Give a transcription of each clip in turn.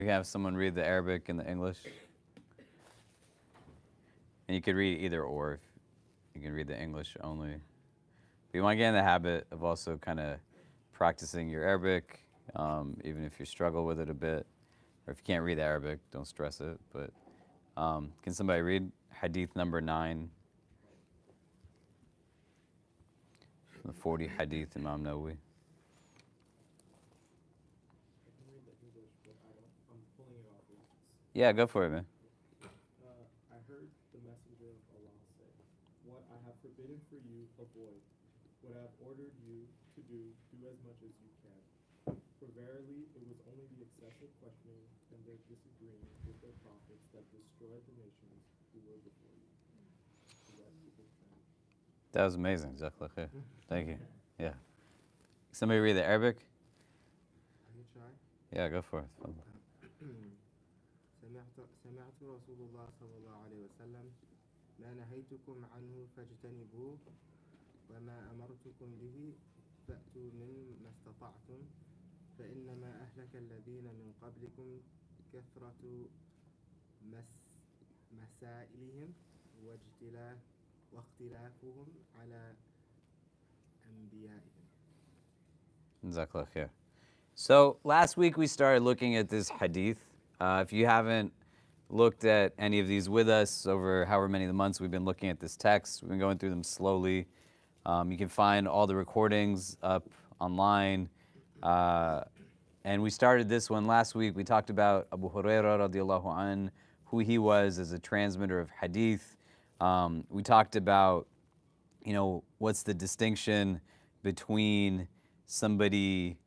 We have someone read the Arabic and the English. And you could read either or. You can read the English only. But you want to get in the habit of also kind of practicing your Arabic, even if you struggle with it a bit. Or if you can't read Arabic, don't stress it. But can somebody read Hadith number 9? The 40 Hadith Imam Nawawi. Yeah, go for it, man. I heard the messenger of Allah say, "What I have forbidden for you, avoid. What I have ordered you to do as much as you can. For verily, it was only the excessive questioning and their disagreeing with their prophets that destroyed the nations who were before you." So that's the big thing. That was amazing. Jazakallah khair. Thank you. Yeah. Somebody read the Arabic? I can try. Yeah, go for it. سمعت رسول الله صلى الله عليه وسلم ما نهيتكم عنه فاجتنبوه وما أمرتكم به فأتوا من ما استطعتم فإنما أهلك الذين من قبلكم كثرة مسائلهم واختلافهم على أنبيائهم. Jazakallah khair. So last week we started looking at this hadith. If you haven't looked at any of these with us over however many of the months we've been looking at this text, we've been going through them slowly. You can find all the recordings up online. And we started this one last week. We talked about Abu Hurairah radiallahu an, who he was as a transmitter of hadith. We talked about, what's the distinction between somebody,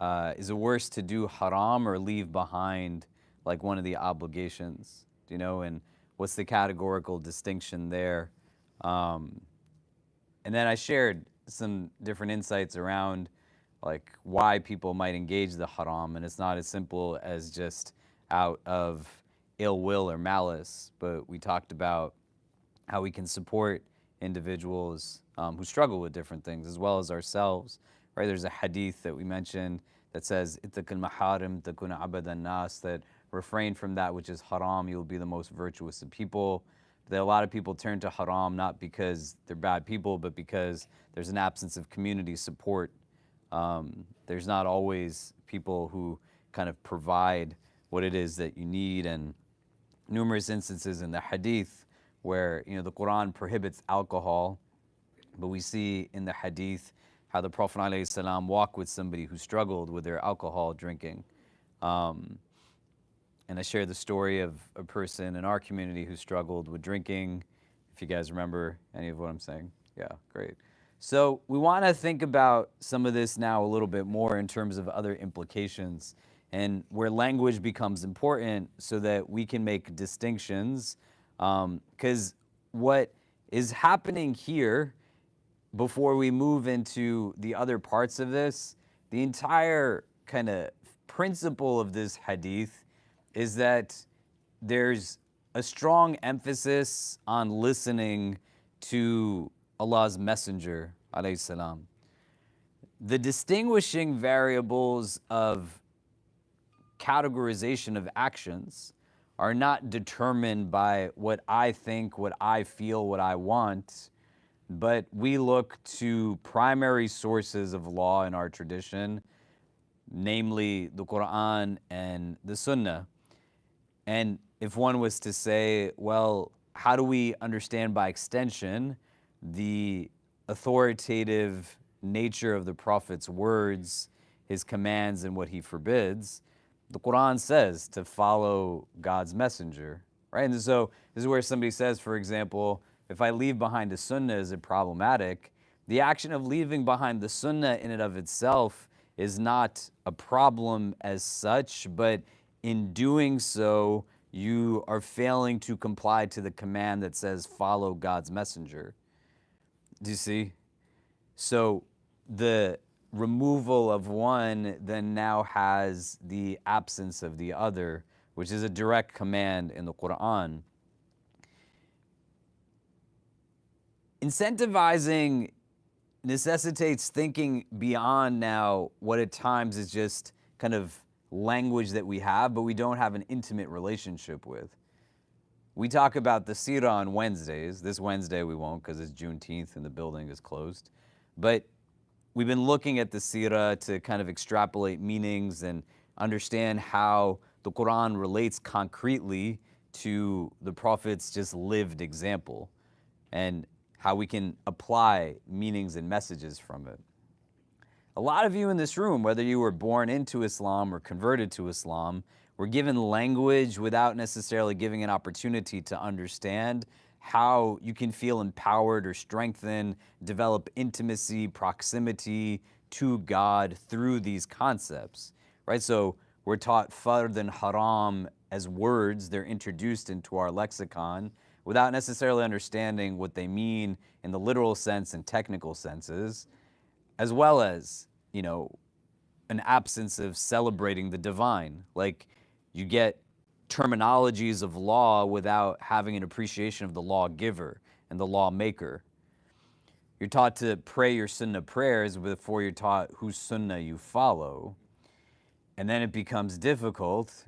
is it worse to do haram or leave behind like one of the obligations, and what's the categorical distinction there? And then I shared some different insights around like why people might engage the haram, and it's not as simple as just out of ill will or malice, but we talked about how we can support individuals who struggle with different things as well as ourselves, right? There's a hadith that we mentioned that says, "Ittaqil maharim takuna abadan nas," that refrain from that which is haram, you'll be the most virtuous of people. That a lot of people turn to haram not because they're bad people, but because there's an absence of community support. There's not always people who kind of provide what it is that you need, and numerous instances in the hadith where the Quran prohibits alcohol, but we see in the hadith how the Prophet ﷺ walked with somebody who struggled with their alcohol drinking. And I shared the story of a person in our community who struggled with drinking, if you guys remember any of what I'm saying. Yeah, great. So we want to think about some of this now a little bit more in terms of other implications and where language becomes important so that we can make distinctions. Because what is happening here, before we move into the other parts of this, the entire kind of principle of this hadith is that there's a strong emphasis on listening to Allah's Messenger, alayhi salam. The distinguishing variables of categorization of actions are not determined by what I think, what I feel, what I want, but we look to primary sources of law in our tradition, namely the Quran and the Sunnah. And if one was to say, well, how do we understand by extension the authoritative nature of the Prophet's words, his commands, and what he forbids? The Quran says to follow God's messenger, right? And so this is where somebody says, for example, if I leave behind the Sunnah, is it problematic? The action of leaving behind the Sunnah in and of itself is not a problem as such, but in doing so, you are failing to comply to the command that says follow God's messenger. Do you see? So the removal of one then now has the absence of the other, which is a direct command in the Quran. Incentivizing necessitates thinking beyond now what at times is just kind of language that we have, but we don't have an intimate relationship with. We talk about the Sirah on Wednesdays. This Wednesday we won't because it's Juneteenth and the building is closed. But we've been looking at the Sirah to kind of extrapolate meanings and understand how the Quran relates concretely to the Prophet's just lived example and how we can apply meanings and messages from it. A lot of you in this room, whether you were born into Islam or converted to Islam, were given language without necessarily giving an opportunity to understand how you can feel empowered or strengthen, develop intimacy, proximity to God through these concepts, right? So we're taught fard and haram as words. They're introduced into our lexicon without necessarily understanding what they mean in the literal sense and technical senses, as well as, an absence of celebrating the divine. Like, you get terminologies of law without having an appreciation of the lawgiver and the lawmaker. You're taught to pray your sunnah prayers before you're taught whose sunnah you follow. And then it becomes difficult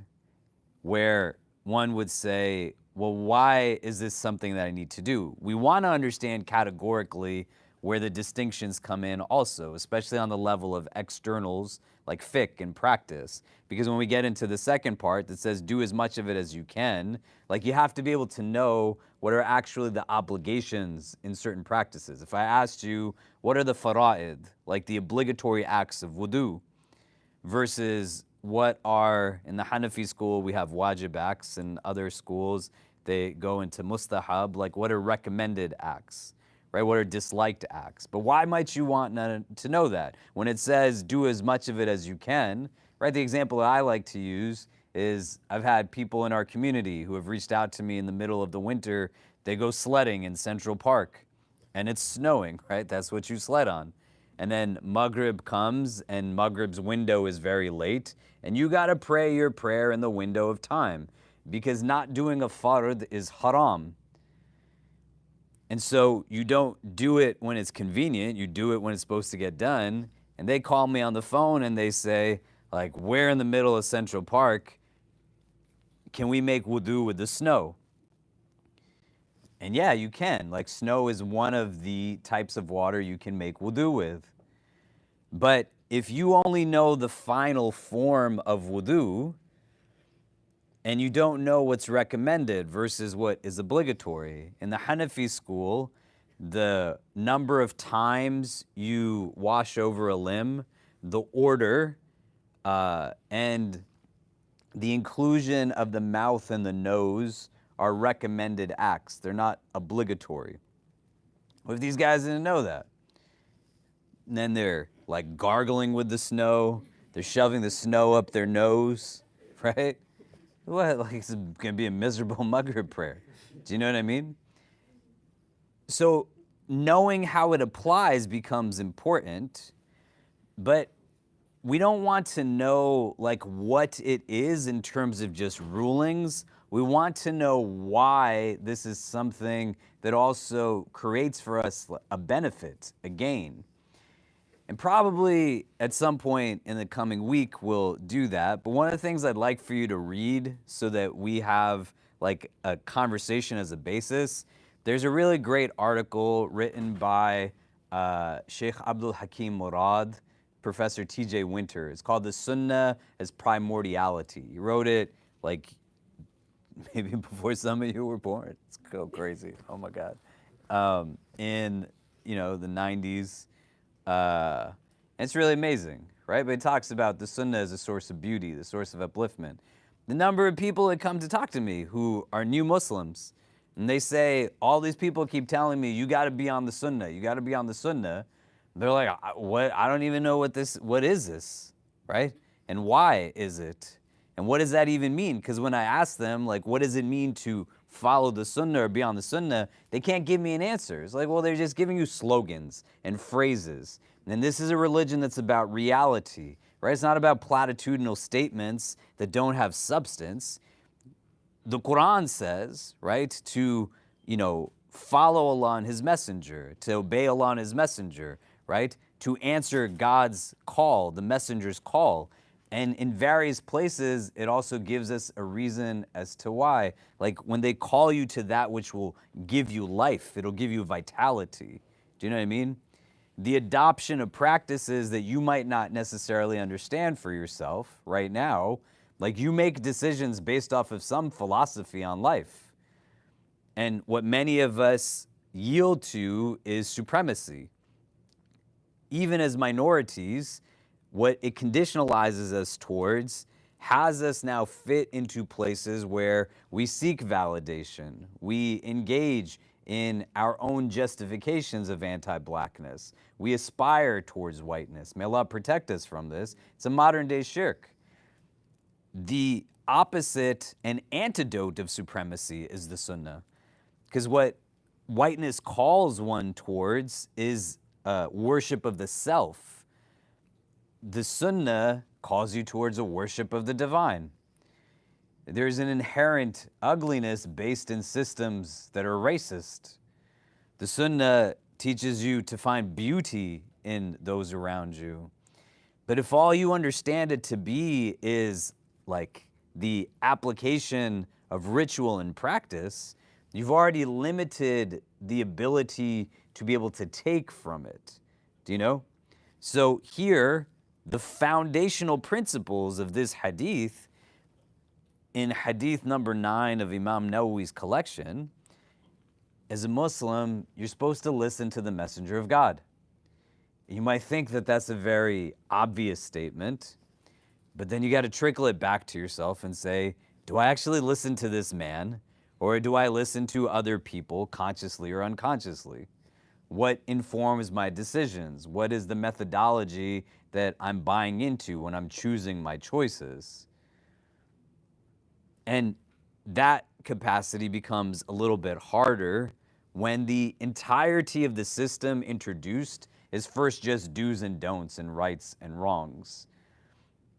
where one would say, well, why is this something that I need to do? We want to understand categorically where the distinctions come in also, especially on the level of externals like fiqh and practice. Because when we get into the second part that says do as much of it as you can, like you have to be able to know what are actually the obligations in certain practices. If I asked you, what are the fara'id, like the obligatory acts of wudu, versus what are, in the Hanafi school, we have wajib acts, and other schools, they go into mustahab, like what are recommended acts, right? What are disliked acts? But why might you want to know that? When it says do as much of it as you can, right? The example that I like to use is I've had people in our community who have reached out to me in the middle of the winter. They go sledding in Central Park and it's snowing, right? That's what you sled on. And then Maghrib comes and Maghrib's window is very late and you gotta pray your prayer in the window of time because not doing a fard is haram. And so you don't do it when it's convenient, you do it when it's supposed to get done. And they call me on the phone and they say, like, we're in the middle of Central Park, can we make wudu with the snow? And yeah, you can. Like, snow is one of the types of water you can make wudu with. But if you only know the final form of wudu, and you don't know what's recommended versus what is obligatory. In the Hanafi school, the number of times you wash over a limb, the order, and the inclusion of the mouth and the nose are recommended acts. They're not obligatory. What if these guys didn't know that? And then they're like gargling with the snow, they're shoving the snow up their nose, right? What, like it's gonna be a miserable Maghrib prayer. Do you know what I mean? So knowing how it applies becomes important, but we don't want to know like what it is in terms of just rulings. We want to know why this is something that also creates for us a benefit, a gain. And probably at some point in the coming week, we'll do that. But one of the things I'd like for you to read so that we have like a conversation as a basis, there's a really great article written by Sheikh Abdul Hakim Murad, Professor T.J. Winter. It's called The Sunnah as Primordiality. He wrote it like maybe before some of you were born. It's so crazy. Oh my God. In the 90s. It's really amazing, right? But it talks about the Sunnah as a source of beauty, the source of upliftment. The number of people that come to talk to me who are new Muslims, and they say, all these people keep telling me, you gotta be on the Sunnah, you gotta be on the Sunnah. They're like, what? I don't even know what is this, right? And why is it? And what does that even mean? Because when I ask them, like, what does it mean to follow the Sunnah or be on the Sunnah, they can't give me an answer. It's like, well, they're just giving you slogans and phrases. And this is a religion that's about reality, right? It's not about platitudinal statements that don't have substance. The Quran says, right, to, follow Allah and His messenger, to obey Allah and His messenger, right? To answer God's call, the messenger's call. And in various places, it also gives us a reason as to why. Like when they call you to that which will give you life, it'll give you vitality. Do you know what I mean? The adoption of practices that you might not necessarily understand for yourself right now, like you make decisions based off of some philosophy on life. And what many of us yield to is supremacy. Even as minorities, what it conditionalizes us towards has us now fit into places where we seek validation. We engage in our own justifications of anti-blackness. We aspire towards whiteness. May Allah protect us from this. It's a modern day shirk. The opposite and antidote of supremacy is the sunnah. Because what whiteness calls one towards is worship of the self. The sunnah calls you towards a worship of the divine. There's an inherent ugliness based in systems that are racist. The sunnah teaches you to find beauty in those around you. But if all you understand it to be is like the application of ritual and practice, you've already limited the ability to be able to take from it. Do you know? So here, the foundational principles of this hadith, in hadith number 9 of Imam Nawawi's collection, as a Muslim, you're supposed to listen to the messenger of God. You might think that that's a very obvious statement, but then you got to trickle it back to yourself and say, do I actually listen to this man, or do I listen to other people consciously or unconsciously? What informs my decisions? What is the methodology that I'm buying into when I'm choosing my choices? And that capacity becomes a little bit harder when the entirety of the system introduced is first just do's and don'ts and rights and wrongs,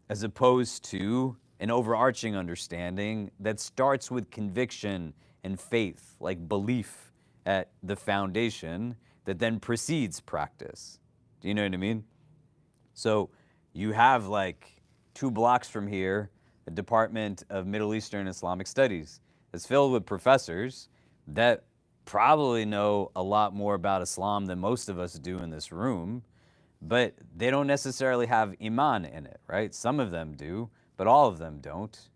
as opposed to an overarching understanding that starts with conviction and faith, like belief at the foundation, that then precedes practice. Do you know what I mean? So you have like 2 blocks from here, the Department of Middle Eastern Islamic Studies. It's filled with professors that probably know a lot more about Islam than most of us do in this room, but they don't necessarily have iman in it, right? Some of them do, but all of them don't.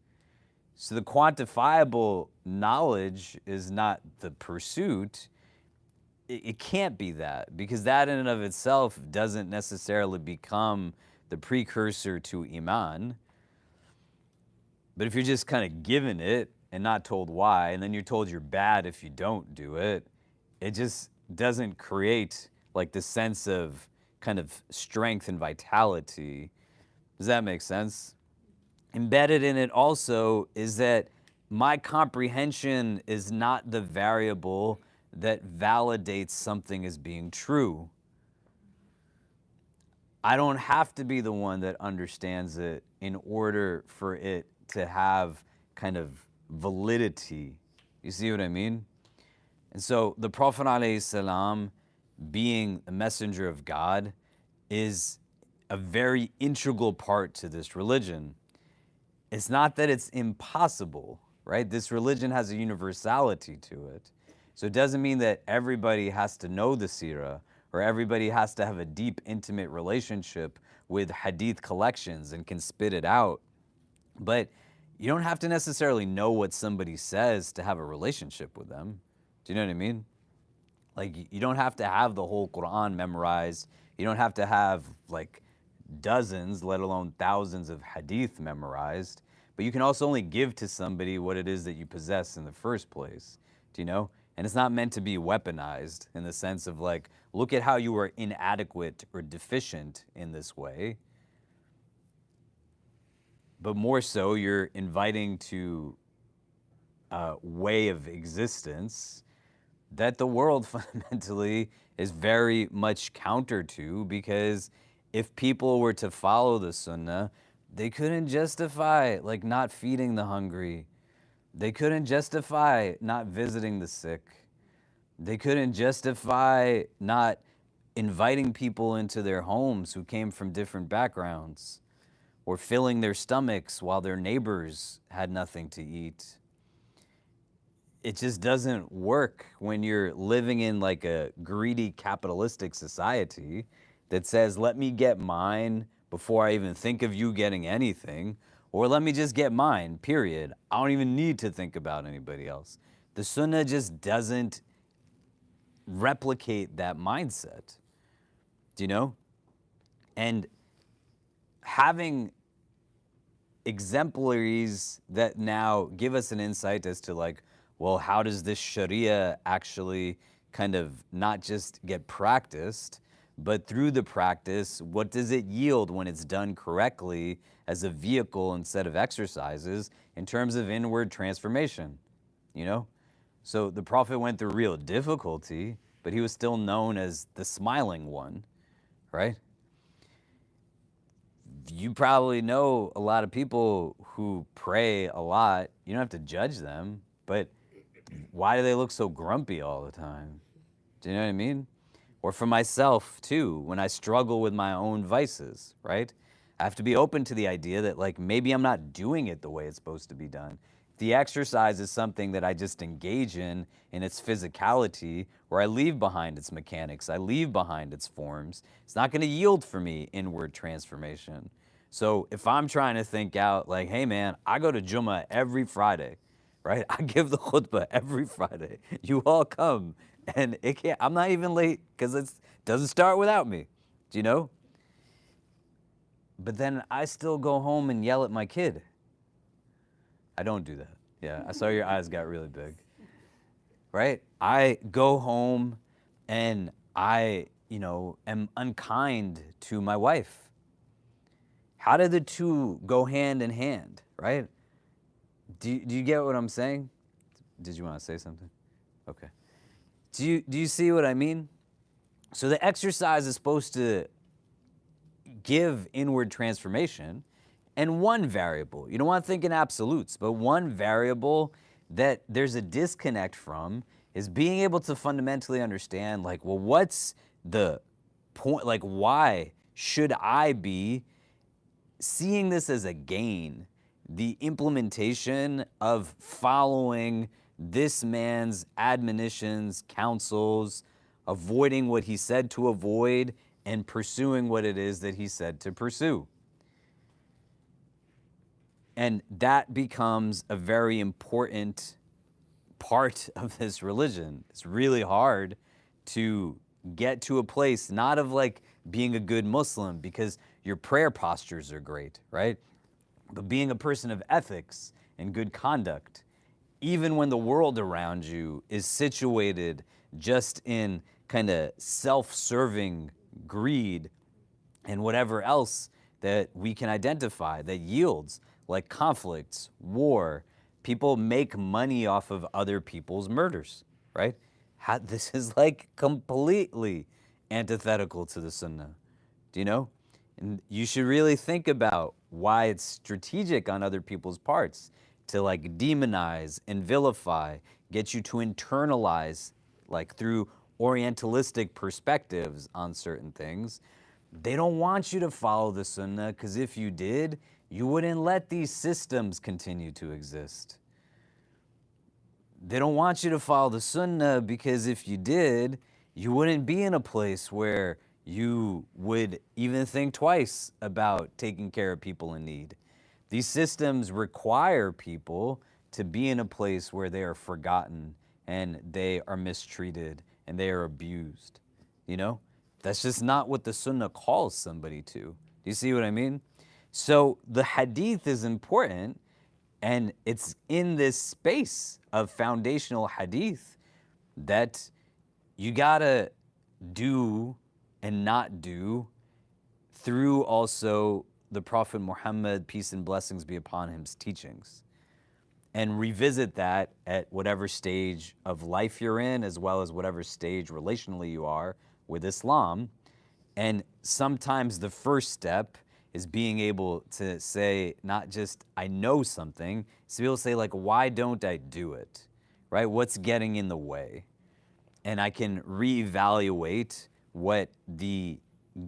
So the quantifiable knowledge is not the pursuit. It can't be that, because that in and of itself doesn't necessarily become the precursor to iman. But if you're just kind of given it and not told why, and then you're told you're bad if you don't do it, it just doesn't create like the sense of kind of strength and vitality. Does that make sense? Embedded in it also is that my comprehension is not the variable that validates something as being true. I don't have to be the one that understands it in order for it to have kind of validity. You see what I mean? And so the Prophet ﷺ, being a messenger of God, is a very integral part to this religion. It's not that it's impossible, right? This religion has a universality to it. So it doesn't mean that everybody has to know the seerah, or everybody has to have a deep, intimate relationship with hadith collections and can spit it out. But you don't have to necessarily know what somebody says to have a relationship with them. Do you know what I mean? Like, you don't have to have the whole Quran memorized. You don't have to have like dozens, let alone thousands of hadith memorized. But you can also only give to somebody what it is that you possess in the first place. Do you know? And it's not meant to be weaponized in the sense of like, look at how you were inadequate or deficient in this way. But more so, you're inviting to a way of existence that the world fundamentally is very much counter to, because if people were to follow the sunnah, they couldn't justify like not feeding the hungry. They couldn't justify not visiting the sick. They couldn't justify not inviting people into their homes who came from different backgrounds. or filling their stomachs while their neighbors had nothing to eat. It just doesn't work when you're living in like a greedy capitalistic society that says, let me get mine before I even think of you getting anything, or let me just get mine, period. I don't even need to think about anybody else. The Sunnah just doesn't replicate that mindset, do you know? And having exemplaries that now give us an insight as to like, well, how does this Sharia actually kind of not just get practiced, but through the practice, what does it yield when it's done correctly as a vehicle instead of exercises in terms of inward transformation, you know? So the Prophet went through real difficulty, but he was still known as the smiling one, right? You probably know a lot of people who pray a lot. You don't have to judge them, but why do they look so grumpy all the time? Do you know what I mean? Or for myself too, when I struggle with my own vices, right? I have to be open to the idea that like maybe I'm not doing it the way it's supposed to be done. The exercise is something that I just engage in its physicality, where I leave behind its mechanics, I leave behind its forms. It's not going to yield for me inward transformation. So if I'm trying to think out like, hey man, I go to Jummah every Friday, right? I give the khutbah every Friday. You all come, and I'm not even late because it doesn't start without me, do you know? But then I still go home and yell at my kid. I don't do that. Yeah, I saw your eyes got really big. Right? I go home and I, am unkind to my wife. How do the two go hand in hand, right? Do you get what I'm saying? Did you want to say something? Okay. Do you see what I mean? So the exercise is supposed to give inward transformation, and one variable, you don't want to think in absolutes, but one variable that there's a disconnect from is being able to fundamentally understand, like, well, what's the point? Like, why should I be seeing this as a gain? The implementation of following this man's admonitions, counsels, avoiding what he said to avoid, and pursuing what it is that he said to pursue. And that becomes a very important part of this religion. It's really hard to get to a place, not of like being a good Muslim because your prayer postures are great, right? But being a person of ethics and good conduct, even when the world around you is situated just in kind of self-serving greed and whatever else that we can identify that yields, like conflicts, war. People make money off of other people's murders, right? This is like completely antithetical to the Sunnah. Do you know? And you should really think about why it's strategic on other people's parts to like demonize and vilify, get you to internalize, like through Orientalistic perspectives on certain things. They don't want you to follow the Sunnah because if you did, you wouldn't let these systems continue to exist. They don't want you to follow the Sunnah because if you did, you wouldn't be in a place where you would even think twice about taking care of people in need. These systems require people to be in a place where they are forgotten and they are mistreated and they are abused, you know? That's just not what the Sunnah calls somebody to. Do you see what I mean? So the Hadith is important, and it's in this space of foundational Hadith that you gotta do and not do through also the Prophet Muhammad, peace and blessings be upon him's teachings. And revisit that at whatever stage of life you're in, as well as whatever stage relationally you are with Islam. And sometimes the first step is being able to say, not just I know something, so be able to say like, why don't I do it, right? What's getting in the way? And I can reevaluate what the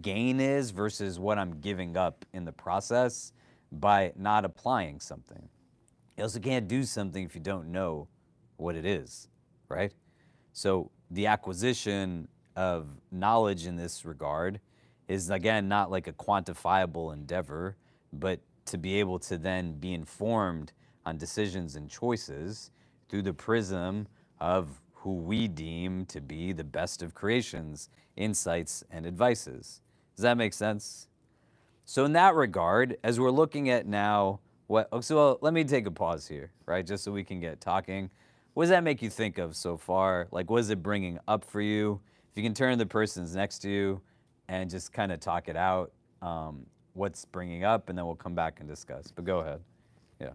gain is versus what I'm giving up in the process by not applying something. You also can't do something if you don't know what it is, right? So the acquisition of knowledge in this regard is, again, not like a quantifiable endeavor, but to be able to then be informed on decisions and choices through the prism of who we deem to be the best of creations, insights, and advices. Does that make sense? So in that regard, as we're looking at now, let me take a pause here, right, just so we can get talking. What does that make you think of so far? Like, what is it bringing up for you? If you can turn to the persons next to you and just kind of talk it out, what's bringing up, and then we'll come back and discuss. But go ahead. Yeah.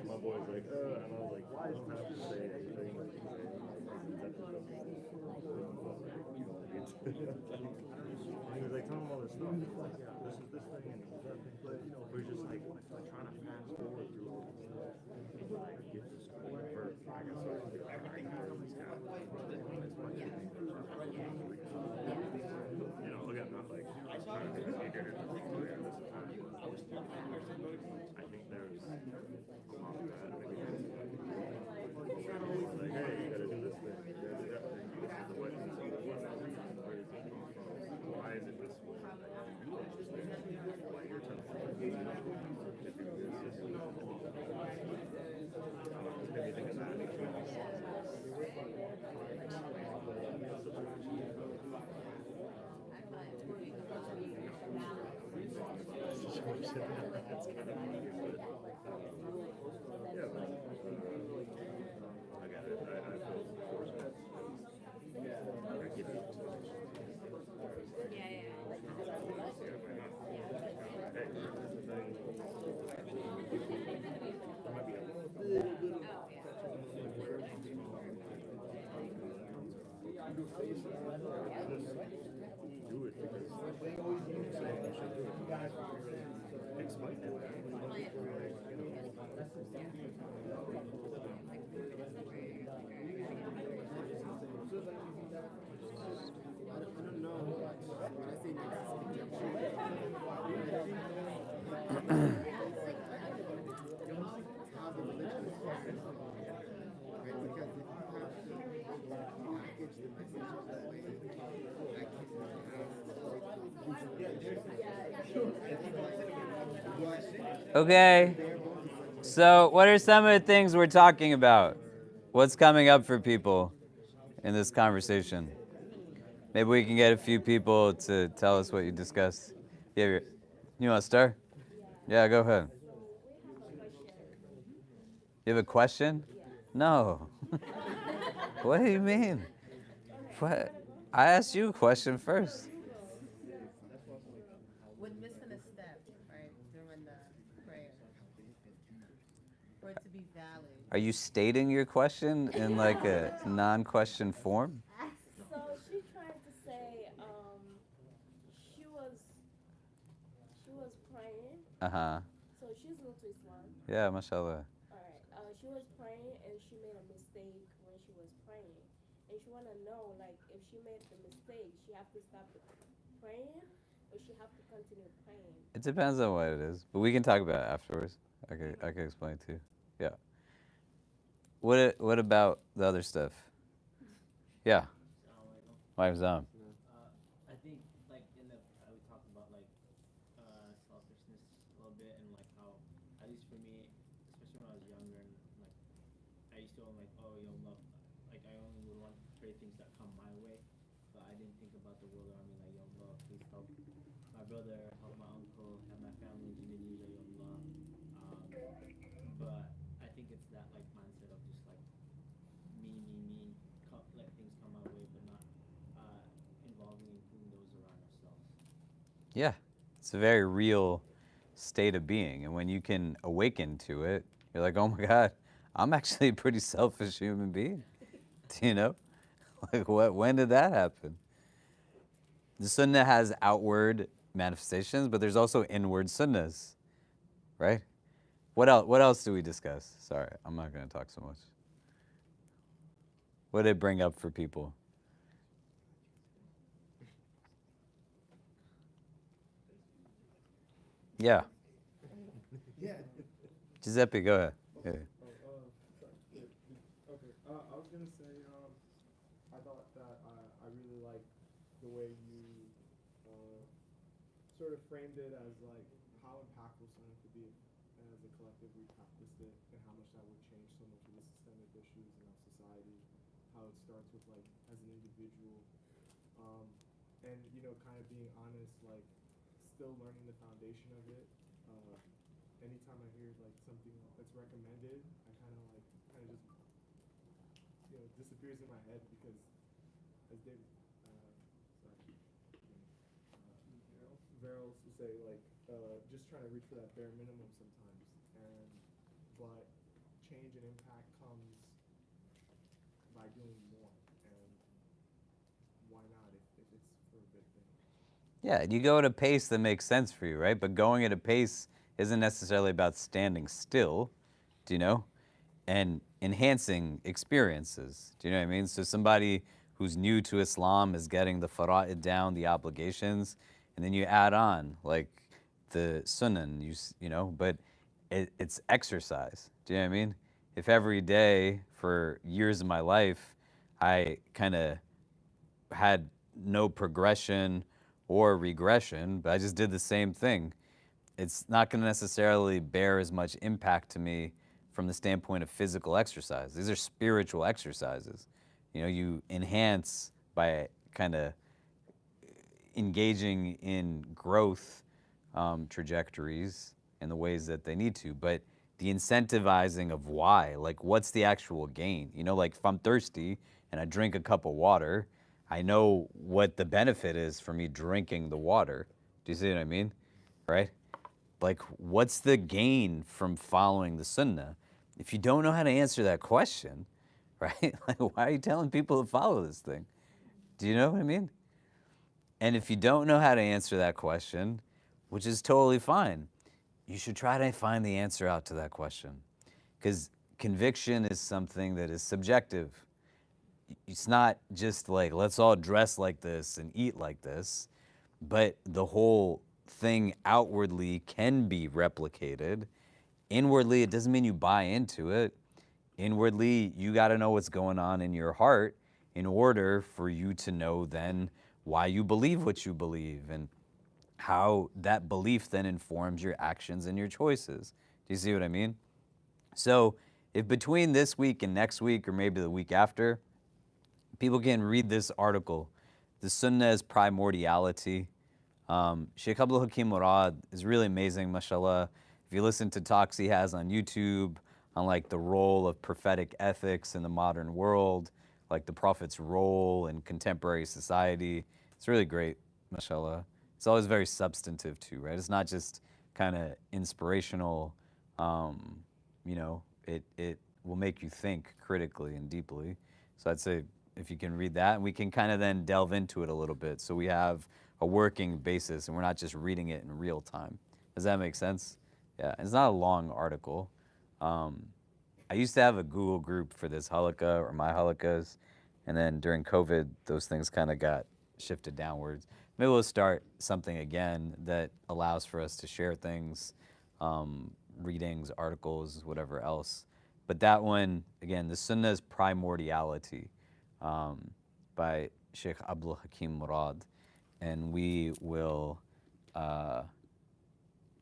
My boy's like, and I was like, why don't have to say anything? He was like, tell him all this stuff. This is this thing, and we're just like trying to fast forward through all this stuff. Like, get this birth. I guess again, not like trying to be here. I think there's a lot of that. Like, hey, you gotta do this thing. You gotta do that thing. This is the way. This is the reason. Why is it this way? Why you're telling me to do this? Just made me think of that. I don't know. When I say next is conjecture, how the religion is focused, right? Because if you have to package the message that way, that Okay. So, what are some of the things we're talking about? What's coming up for people in this conversation? Maybe we can get a few people to tell us what you discussed. Yeah, you want to start? Yeah, go ahead. You have a question? No. What do you mean? What? I asked you a question first. We're missing a step, right, during the prayer for it to be valid. Are you stating your question in like a non-question form? So she tried to say she was praying. Uh-huh. So she's new to Islam. Yeah, mashallah. All right. She was praying and she made a mistake when she was praying, and she wanna know like if she made the mistake, she have to stop the praying or she have to continue praying. It depends on what it is, but we can talk about it afterwards. I can explain to you. Yeah. What about the other stuff? Yeah. Why was that? I think like in the we talked about like selfishness a little bit and like how at least for me, especially when I was younger and like I used to like oh you know like I only would want to pray things that come my way, but I didn't think about the world around me like yo Allah please help my brother, help my uncle, help my family in Indonesia, yo Allah. But I think it's that like mindset of just like me, let things come my way, but not involving and including those around ourselves. Yeah. It's a very real state of being, and when you can awaken to it, you're like, oh my God, I'm actually a pretty selfish human being. You know? Like what? When did that happen? The sunnah has outward manifestations, but there's also inward sunnahs, right? What else do we discuss? Sorry, I'm not going to talk so much. What did it bring up for people? Yeah. Giuseppe, go ahead. Yeah. Okay. I was gonna say, I thought that I really liked the way you sort of framed it as like how impactful something could be as a collective we practiced it, and how much that would change so much of the systemic issues in our society. How it starts with like as an individual, and you know, kind of being honest, like still learning the foundation of it. Anytime I hear like something that's recommended, I kind of just disappears in my head because as David, Verrills to say like just trying to reach for that bare minimum sometimes, but change and impact comes by doing more, and why not if it's for a good thing. Yeah, you go at a pace that makes sense for you, right? But going at a pace isn't necessarily about standing still, do you know? And enhancing experiences, do you know what I mean? So somebody who's new to Islam is getting the fara'id down, the obligations, and then you add on like the sunan, you know, but it's exercise, do you know what I mean? If every day for years of my life I kind of had no progression or regression, but I just did the same thing, it's not going to necessarily bear as much impact to me from the standpoint of physical exercise. These are spiritual exercises. You know, you enhance by kind of engaging in growth trajectories in the ways that they need to, but the incentivizing of why, like what's the actual gain? You know, like if I'm thirsty and I drink a cup of water, I know what the benefit is for me drinking the water. Do you see what I mean? Right? Like, what's the gain from following the sunnah? If you don't know how to answer that question, right? Like, why are you telling people to follow this thing? Do you know what I mean? And if you don't know how to answer that question, which is totally fine, you should try to find the answer out to that question. Because conviction is something that is subjective. It's not just like, let's all dress like this and eat like this, but the whole thing outwardly can be replicated. Inwardly, it doesn't mean you buy into it. Inwardly, you got to know what's going on in your heart in order for you to know then why you believe what you believe and how that belief then informs your actions and your choices. Do you see what I mean? So if between this week and next week, or maybe the week after, people can read this article, The Sunnah's Primordiality. Sheikh Abdul Hakim Murad is really amazing, mashallah. If you listen to talks he has on YouTube on like the role of prophetic ethics in the modern world, like the Prophet's role in contemporary society, it's really great, mashallah. It's always very substantive too, right? It's not just kind of inspirational, it will make you think critically and deeply. So I'd say if you can read that, we can kind of then delve into it a little bit so we have a working basis and we're not just reading it in real time. Does that make sense? Yeah, it's not a long article. I used to have a Google group for this halaqah or my halaqahs, and then during COVID, those things kind of got shifted downwards. Maybe we'll start something again that allows for us to share things, readings, articles, whatever else. But that one, again, the Sunnah's Primordiality by Sheikh Abdul Hakim Murad. And we will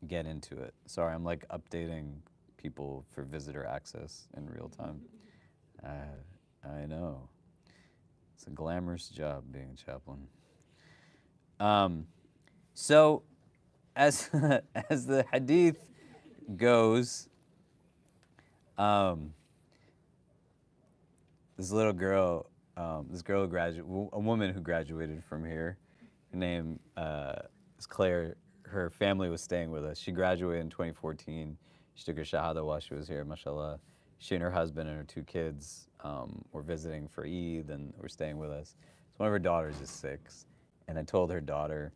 get into it. Sorry, I'm like updating people for visitor access in real time. I know. It's a glamorous job being a chaplain. So, as as the hadith goes, this little girl, a woman who graduated from here, her name is Claire. Her family was staying with us. She graduated in 2014. She took her shahada while she was here, mashallah. She and her husband and her 2 kids were visiting for Eid and were staying with us. So one of her daughters is 6. And I told her daughter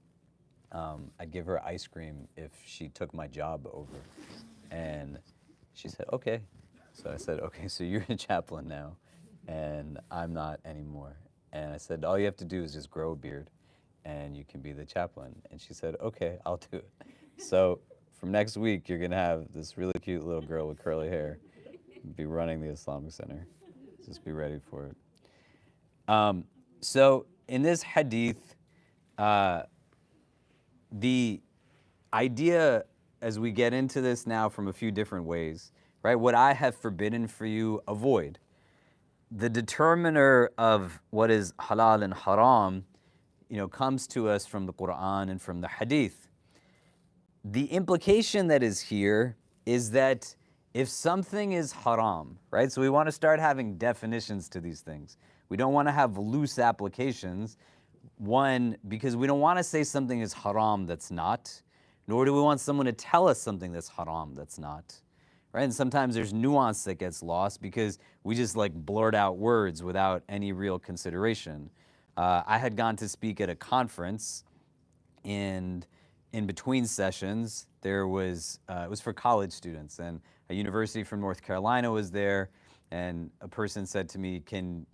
I'd give her ice cream if she took my job over. And she said, okay. So I said, okay, so you're a chaplain now, and I'm not anymore. And I said, all you have to do is just grow a beard, and you can be the chaplain. And she said, okay, I'll do it. So from next week, you're going to have this really cute little girl with curly hair be running the Islamic Center. Just be ready for it. So in this hadith, the idea, as we get into this now from a few different ways, right? What I have forbidden for you, avoid. The determiner of what is halal and haram, comes to us from the Quran and from the hadith. The implication that is here is that if something is haram, right? So we want to start having definitions to these things. We don't want to have loose applications. One, because we don't want to say something is haram that's not, nor do we want someone to tell us something that's haram that's not, right? And sometimes there's nuance that gets lost because we just like blurt out words without any real consideration. I had gone to speak at a conference, and in between sessions, there was, it was for college students, and a university from North Carolina was there, and a person said to me, can,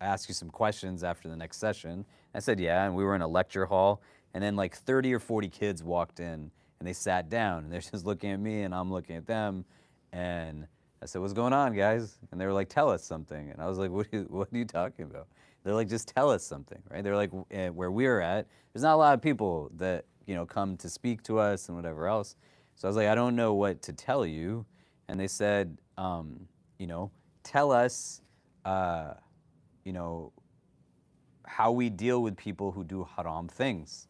ask you some questions after the next session? I said, yeah, and we were in a lecture hall, and then like 30 or 40 kids walked in, and they sat down, and they're just looking at me, and I'm looking at them, and I said, what's going on, guys? And they were like, tell us something. And I was like, what are you talking about? They're like, just tell us something, right? They're like, where we're at, there's not a lot of people that, come to speak to us and whatever else. So I was like, I don't know what to tell you. And they said, tell us, how we deal with people who do haram things.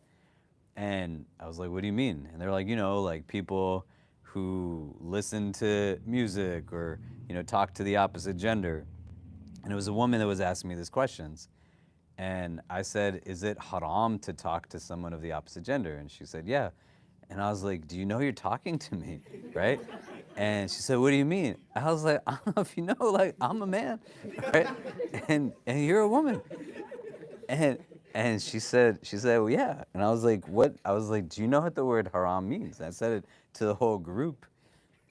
And I was like, what do you mean? And they're like, like people who listen to music or, talk to the opposite gender. And it was a woman that was asking me these questions. And I said, is it haram to talk to someone of the opposite gender? And she said, yeah. And I was like, do you know you're talking to me, right? And she said, what do you mean? I was like, I don't know if you know, like, I'm a man, right? And you're a woman. And And she said, well, yeah. And I was like, what? I was like, do you know what the word haram means? I said it to the whole group.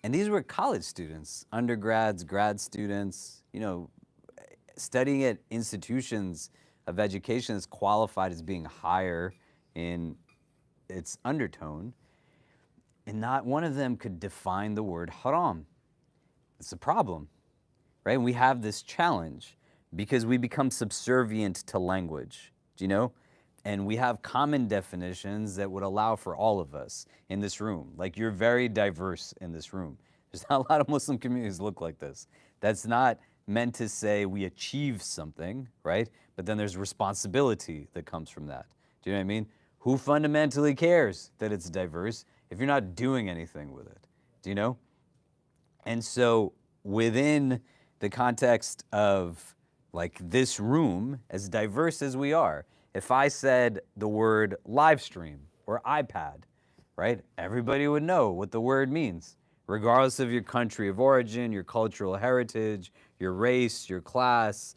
And these were college students, undergrads, grad students, studying at institutions of education is qualified as being higher in its undertone. And not one of them could define the word haram. It's a problem, right? And we have this challenge because we become subservient to language, do you know? And we have common definitions that would allow for all of us in this room. Like, you're very diverse in this room. There's not a lot of Muslim communities look like this. That's not meant to say we achieve something, right? But then there's responsibility that comes from that. Do you know what I mean? Who fundamentally cares that it's diverse if you're not doing anything with it? Do you know? And so within the context of like this room, as diverse as we are, if I said the word live stream or iPad, right? Everybody would know what the word means, regardless of your country of origin, your cultural heritage, your race, your class,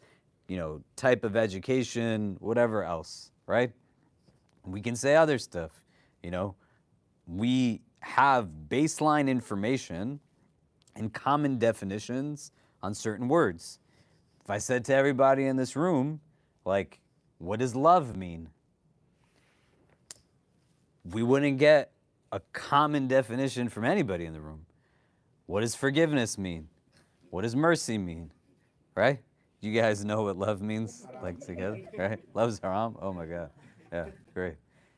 type of education, whatever else, right? We can say other stuff, We have baseline information and common definitions on certain words. If I said to everybody in this room, like, what does love mean? We wouldn't get a common definition from anybody in the room. What does forgiveness mean? What does mercy mean? Right? You guys know what love means, like together, right? Love's haram. Oh my God. Yeah, great.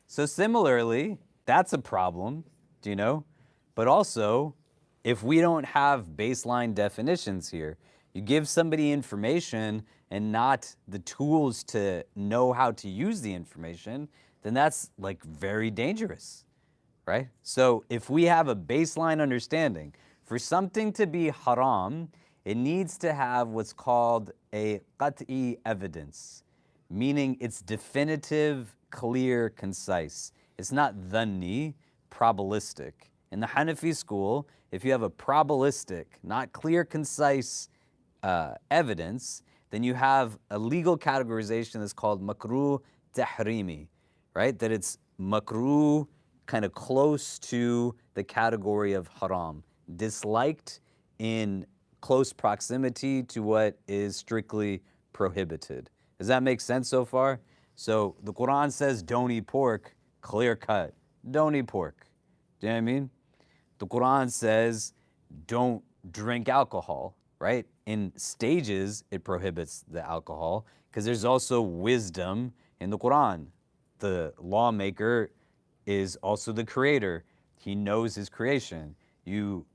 So similarly, that's a problem, do you know? But also, if we don't have baseline definitions here, you give somebody information and not the tools to know how to use the information, then that's like very dangerous, right? So if we have a baseline understanding, for something to be haram, it needs to have what's called a qat'i evidence, meaning it's definitive, clear, concise. It's not dhanni, probabilistic. In the Hanafi school, if you have a probabilistic, not clear, concise evidence, then you have a legal categorization that's called makruh tahrimi, right? That it's makruh, kind of close to the category of haram, disliked in close proximity to what is strictly prohibited. Does that make sense so far? So the Quran says don't eat pork, clear cut. Don't eat pork. Do you know what I mean? The Quran says don't drink alcohol, right? In stages, it prohibits the alcohol because there's also wisdom in the Quran. The lawmaker is also the creator. He knows his creation. You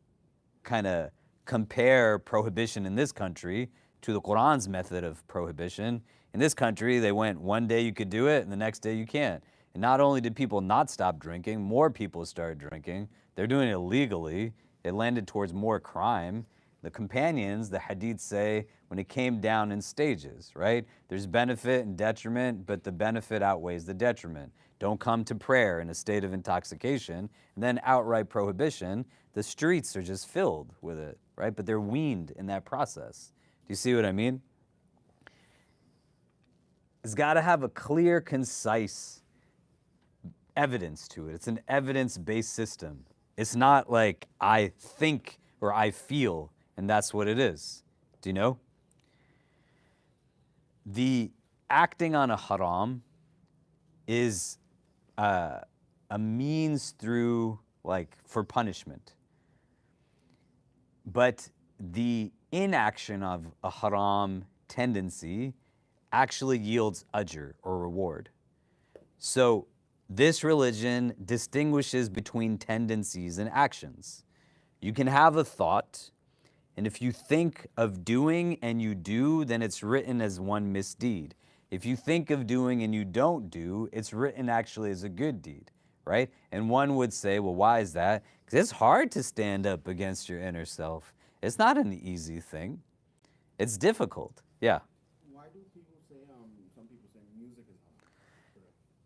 kind of compare prohibition in this country to the Quran's method of prohibition. In this country, they went one day you could do it and the next day you can't. And not only did people not stop drinking, more people started drinking. They're doing it illegally. It landed towards more crime. The companions, the Hadiths say, when it came down in stages, right? There's benefit and detriment, but the benefit outweighs the detriment. Don't come to prayer in a state of intoxication, and then outright prohibition. The streets are just filled with it, right? But they're weaned in that process. Do you see what I mean? It's got to have a clear, concise evidence to it. It's an evidence-based system. It's not like I think or I feel, and that's what it is. Do you know? The acting on a haram is a means through, like, for punishment. But the inaction of a haram tendency actually yields ajr, or reward. So this religion distinguishes between tendencies and actions. You can have a thought, and if you think of doing and you do, then it's written as one misdeed. If you think of doing and you don't do, it's written actually as a good deed, right? And one would say, well, why is that? Because it's hard to stand up against your inner self. It's not an easy thing. It's difficult. Yeah. Why do people say, some people say music is haram?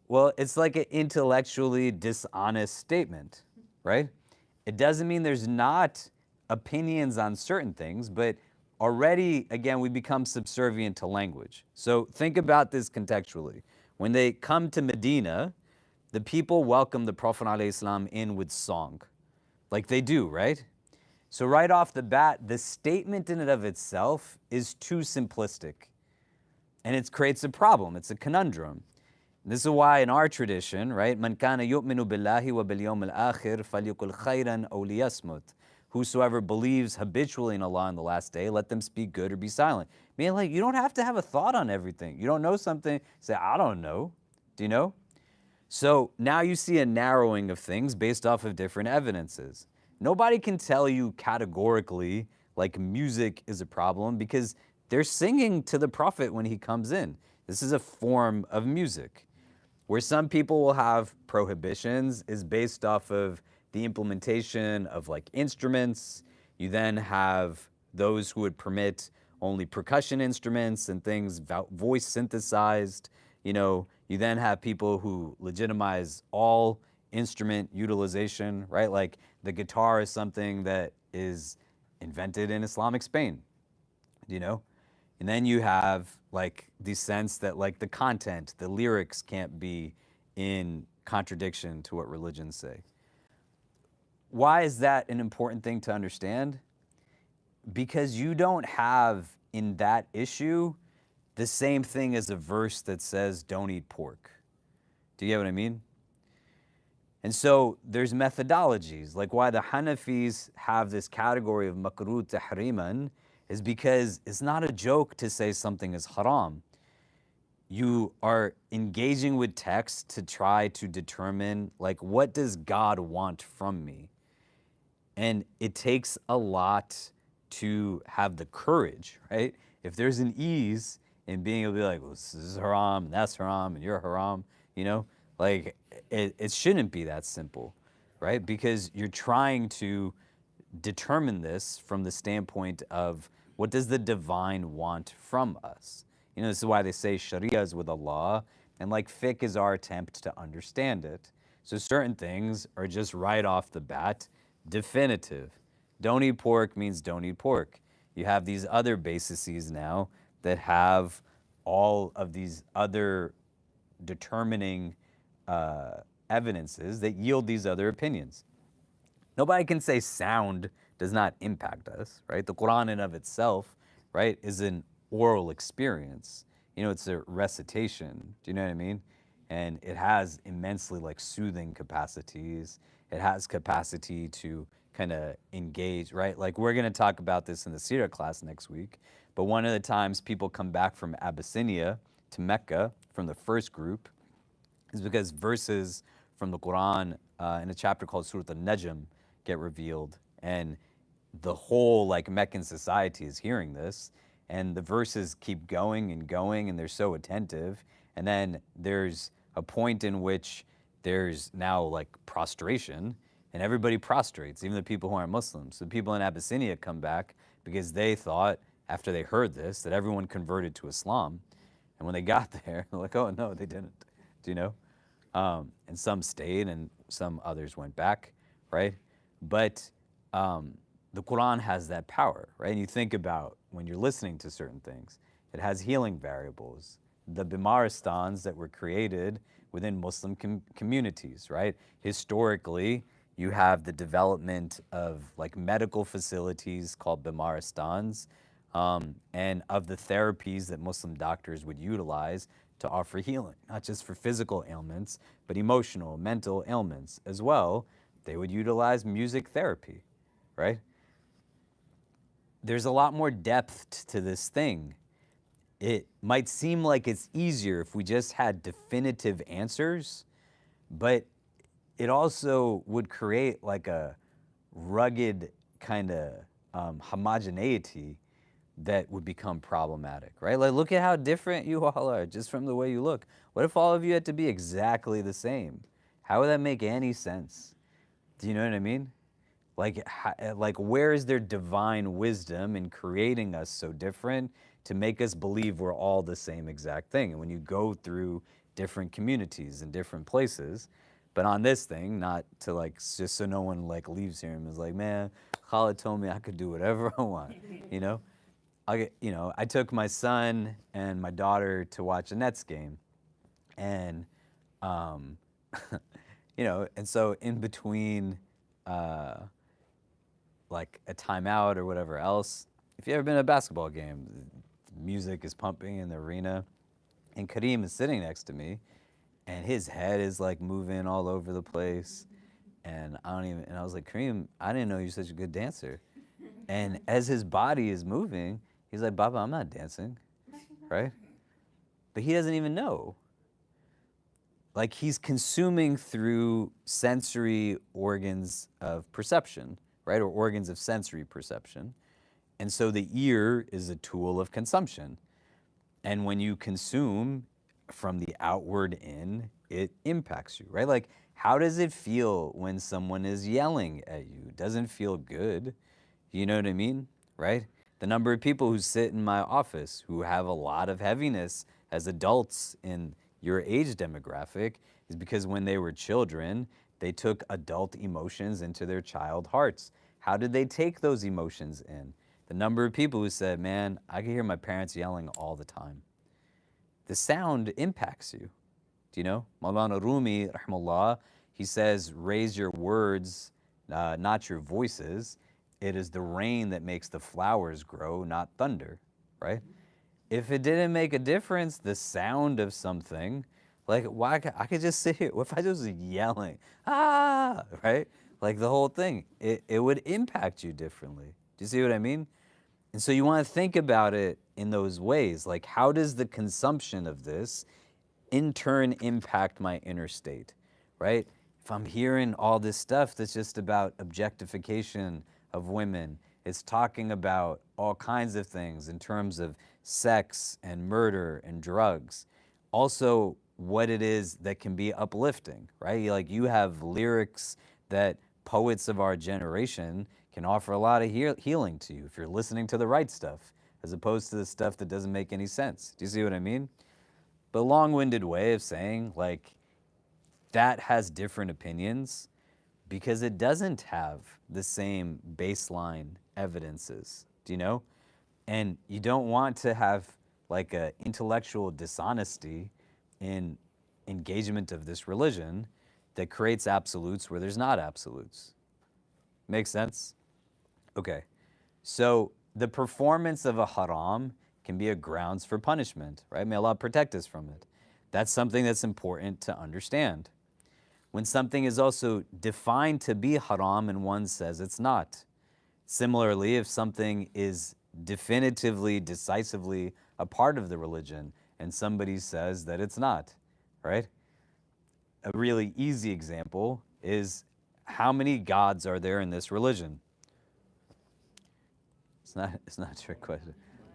Well, it's like an intellectually dishonest statement, right? It doesn't mean there's not opinions on certain things, but already, again, we become subservient to language. So think about this contextually. When they come to Medina, the people welcome the Prophet ﷺ in with song, like they do, right? So right off the bat, the statement in and of itself is too simplistic. And it creates a problem, it's a conundrum. This is why in our tradition, right, Man kana yu'minu billahi wa bil yawm al-akhir falyakul khayran aw liyasmut. Whosoever believes habitually in Allah on the last day, let them speak good or be silent. Meaning, like, you don't have to have a thought on everything. You don't know something, say, I don't know. Do you know? So now you see a narrowing of things based off of different evidences. Nobody can tell you categorically, like, music is a problem because they're singing to the Prophet when he comes in. This is a form of music. Where some people will have prohibitions is based off of the implementation of like instruments. You then have those who would permit only percussion instruments and things, voice synthesized. You then have people who legitimize all instrument utilization, right? Like the guitar is something that is invented in Islamic Spain, And then you have like the sense that like the content, the lyrics can't be in contradiction to what religions say. Why is that an important thing to understand? Because you don't have in that issue the same thing as a verse that says don't eat pork. Do you get what I mean? And so there's methodologies, like why the Hanafis have this category of makruh tahriman is because it's not a joke to say something is haram. You are engaging with text to try to determine, like, what does God want from me? And it takes a lot to have the courage, right? If there's an ease in being able to be like, well, this is haram, and that's haram, and you're haram, like, it shouldn't be that simple, right? Because you're trying to determine this from the standpoint of what does the divine want from us? This is why they say Sharia is with Allah, and like fiqh is our attempt to understand it. So certain things are just right off the bat definitive. Don't eat pork means don't eat pork. You have these other bases now that have all of these other determining evidences that yield these other opinions. Nobody can say sound does not impact us, right? The Quran in of itself, right, is an oral experience. It's a recitation. Do you know what I mean? And it has immensely like soothing capacities. It has capacity to kind of engage, right? Like we're going to talk about this in the Sirah class next week. But one of the times people come back from Abyssinia to Mecca from the first group is because verses from the Quran in a chapter called Surah Al-Najm get revealed, and the whole like Meccan society is hearing this, and the verses keep going, and they're so attentive, and then there's a point in which there's now like prostration, and everybody prostrates, even the people who aren't Muslims. So the people in Abyssinia come back because they thought, after they heard this, that everyone converted to Islam, and when they got there, they're like, oh no, they didn't. Do you know? And some stayed, and some others went back, right? But the Quran has that power, right? And you think about when you're listening to certain things, it has healing variables. The Bimaristans that were created within Muslim communities, right? Historically, you have the development of like medical facilities called Bimaristans, and of the therapies that Muslim doctors would utilize to offer healing, not just for physical ailments, but emotional, mental ailments as well. They would utilize music therapy, right? There's a lot more depth to this thing. It might seem like it's easier if we just had definitive answers, but it also would create like a rugged kind of homogeneity that would become problematic, right? Like, look at how different you all are just from the way you look. What if all of you had to be exactly the same? How would that make any sense? Do you know what I mean? Like where is there divine wisdom in creating us so different to make us believe we're all the same exact thing? And when you go through different communities and different places, but on this thing, not to like, just so no one like leaves here and is like, man, Khalid told me I could do whatever I want, I took my son and my daughter to watch a Nets game, And, you know, and so in between, like a timeout or whatever else, if you've ever been to a basketball game, the music is pumping in the arena, and Kareem is sitting next to me, and his head is like moving all over the place, and I was like, Kareem, I didn't know you're such a good dancer. And as his body is moving, he's like, Baba, I'm not dancing, right? But he doesn't even know. Like, he's consuming through sensory organs of perception, right? Or organs of sensory perception. And so the ear is a tool of consumption. And when you consume from the outward in, it impacts you, right? Like, how does it feel when someone is yelling at you? It doesn't feel good. You know what I mean, right? The number of people who sit in my office who have a lot of heaviness as adults in your age demographic is because when they were children, they took adult emotions into their child hearts. How did they take those emotions in? The number of people who said, man, I can hear my parents yelling all the time. The sound impacts you. Do you know? Maulana Rumi, rahmallah, he says, raise your words, not your voices. It is the rain that makes the flowers grow, not thunder, right? If it didn't make a difference, the sound of something, like, why, I could just sit here. What if I just was yelling, ah, right? Like the whole thing, it would impact you differently. Do you see what I mean? And so you want to think about it in those ways. Like, how does the consumption of this in turn impact my inner state, right? If I'm hearing all this stuff that's just about objectification of women, it's talking about all kinds of things in terms of sex and murder and drugs. Also, what it is that can be uplifting, right? Like, you have lyrics that poets of our generation can offer a lot of healing to you if you're listening to the right stuff, as opposed to the stuff that doesn't make any sense. Do you see what I mean? But a long-winded way of saying, like, that has different opinions because it doesn't have the same baseline evidences, do you know? And you don't want to have like a intellectual dishonesty in engagement of this religion that creates absolutes where there's not absolutes. Make sense? Okay, so the performance of a haram can be a grounds for punishment, right? May Allah protect us from it. That's something that's important to understand. When something is also defined to be haram and one says it's not. Similarly, if something is definitively, decisively a part of the religion and somebody says that it's not, right? A really easy example is how many gods are there in this religion? It's not a trick question.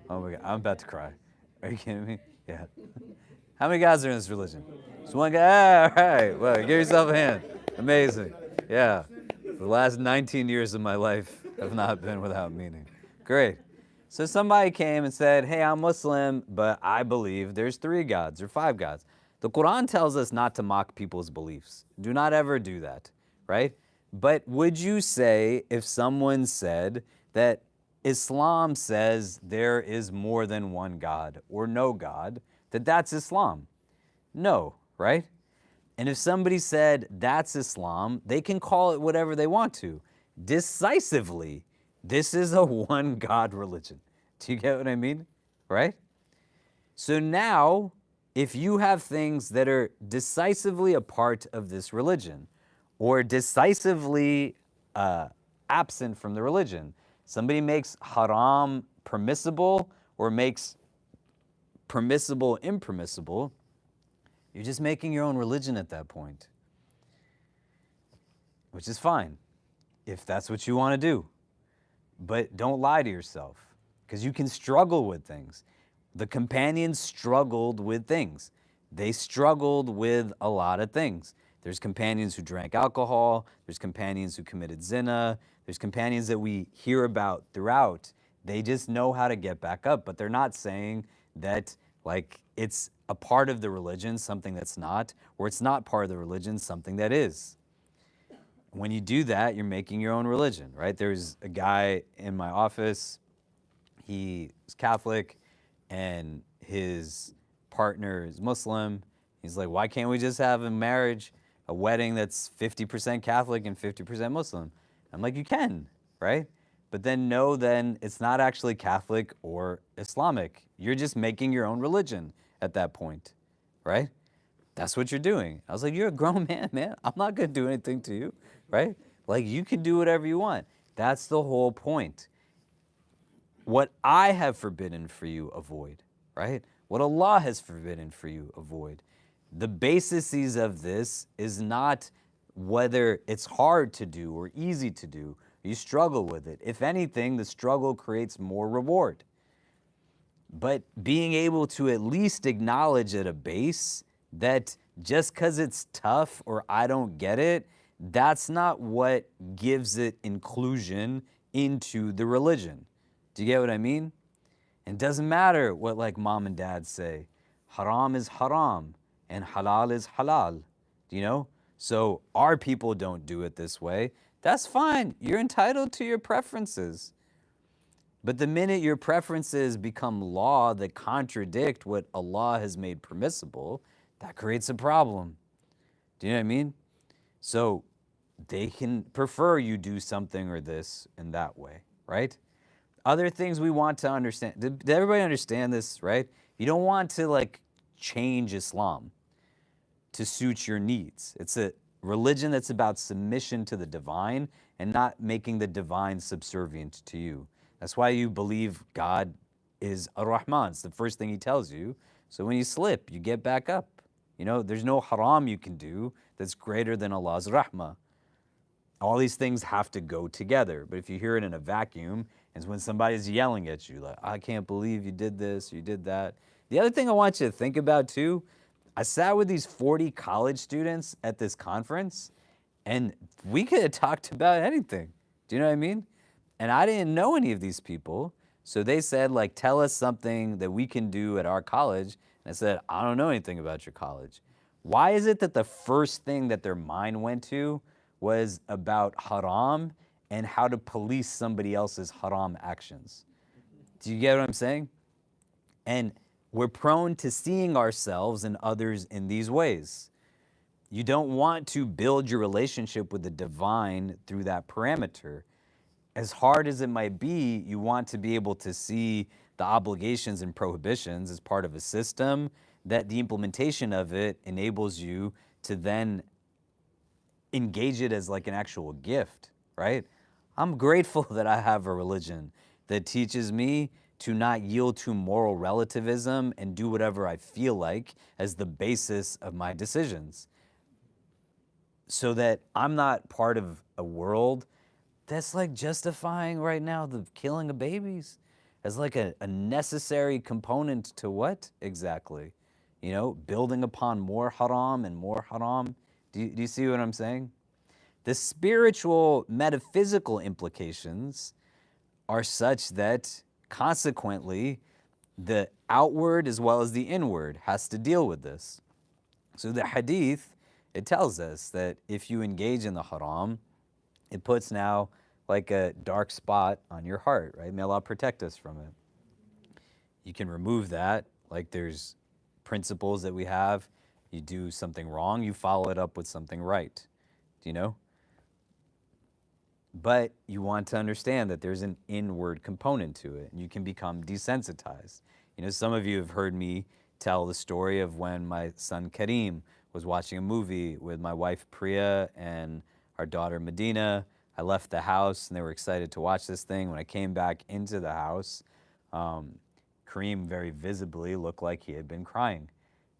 Oh my God, I'm about to cry. Are you kidding me? Yeah. How many gods are in this religion? Just one guy. All right. Well, give yourself a hand. Amazing. Yeah. The last 19 years of my life have not been without meaning. Great. So somebody came and said, hey, I'm Muslim, but I believe there's 3 gods or 5 gods. The Quran tells us not to mock people's beliefs. Do not ever do that, right? But would you say if someone said that Islam says there is more than one God or no God, that that's Islam? No, right? And if somebody said that's Islam, they can call it whatever they want to. Decisively, this is a one God religion. Do you get what I mean? Right? So now, if you have things that are decisively a part of this religion or decisively absent from the religion, somebody makes haram permissible or makes permissible impermissible, you're just making your own religion at that point, which is fine if that's what you want to do. But don't lie to yourself because you can struggle with things. The companions struggled with things. They struggled with a lot of things. There's companions who drank alcohol. There's companions who committed zina. There's companions that we hear about throughout. They just know how to get back up, but they're not saying that like it's a part of the religion, something that's not, or it's not part of the religion, something that is. When you do that, you're making your own religion, right? There's a guy in my office, he is Catholic, and his partner is Muslim, He's like, why can't we just have a marriage, a wedding that's 50% Catholic and 50% Muslim? I'm like, you can, right? But then it's not actually Catholic or Islamic. You're just making your own religion at that point, right? That's what you're doing. I was like, you're a grown man, man. I'm not going to do anything to you, right? Like, you can do whatever you want. That's the whole point. What I have forbidden for you, avoid, right? What Allah has forbidden for you, avoid. The bases of this is not whether it's hard to do or easy to do. You struggle with it. If anything, the struggle creates more reward. But being able to at least acknowledge at a base that just because it's tough or I don't get it, that's not what gives it inclusion into the religion. Do you get what I mean? It doesn't matter what like mom and dad say. Haram is haram and halal is halal. Do you know? So our people don't do it this way. That's fine. You're entitled to your preferences. But the minute your preferences become law that contradict what Allah has made permissible, that creates a problem. Do you know what I mean? So they can prefer you do something or this in that way, right? Other things we want to understand. Did everybody understand this, right? You don't want to like change Islam to suit your needs. It's a religion that's about submission to the divine and not making the divine subservient to you. That's why you believe God is Ar-Rahman. It's the first thing he tells you. So when you slip, you get back up. You know, there's no haram you can do that's greater than Allah's rahmah. All these things have to go together. But if you hear it in a vacuum, it's when somebody's yelling at you, like, I can't believe you did this, you did that. The other thing I want you to think about too, I sat with these 40 college students at this conference, and we could have talked about anything. Do you know what I mean? And I didn't know any of these people. So they said, like, tell us something that we can do at our college. And I said, I don't know anything about your college. Why is it that the first thing that their mind went to was about haram and how to police somebody else's haram actions? Do you get what I'm saying? And we're prone to seeing ourselves and others in these ways. You don't want to build your relationship with the divine through that parameter. As hard as it might be, you want to be able to see the obligations and prohibitions as part of a system that the implementation of it enables you to then engage it as like an actual gift, right? I'm grateful that I have a religion that teaches me to not yield to moral relativism and do whatever I feel like as the basis of my decisions. So that I'm not part of a world that's like justifying right now the killing of babies as like a necessary component to what exactly? You know, building upon more haram and more haram. Do you see what I'm saying? The spiritual, metaphysical implications are such that consequently the outward as well as the inward has to deal with this. So the hadith, it tells us that if you engage in the haram, it puts now like a dark spot on your heart, right? May Allah protect us from it. You can remove that, like there's principles that we have. You do something wrong, you follow it up with something right. Do you know? But you want to understand that there's an inward component to it, and you can become desensitized. You know, some of you have heard me tell the story of when my son Kareem was watching a movie with my wife Priya and our daughter Medina. I left the house and they were excited to watch this thing. When I came back into the house, Kareem very visibly looked like he had been crying.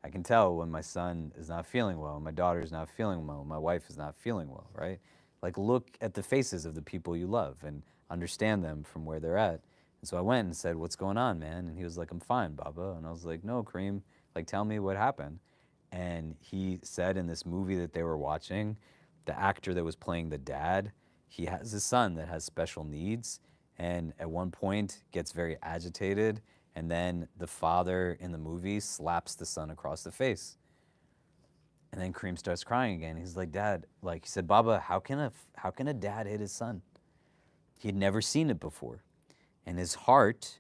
I can tell when my son is not feeling well, my daughter is not feeling well, my wife is not feeling well, right? Like look at the faces of the people you love and understand them from where they're at. And so I went and said, what's going on, man? And he was like, I'm fine, Baba. And I was like, no, Kareem, like tell me what happened. And he said in this movie that they were watching, the actor that was playing the dad, he has a son that has special needs, and at one point gets very agitated, and then the father in the movie slaps the son across the face. And then Kareem starts crying again. He's like, Dad, like he said, Baba, how can a dad hit his son? He had never seen it before. And his heart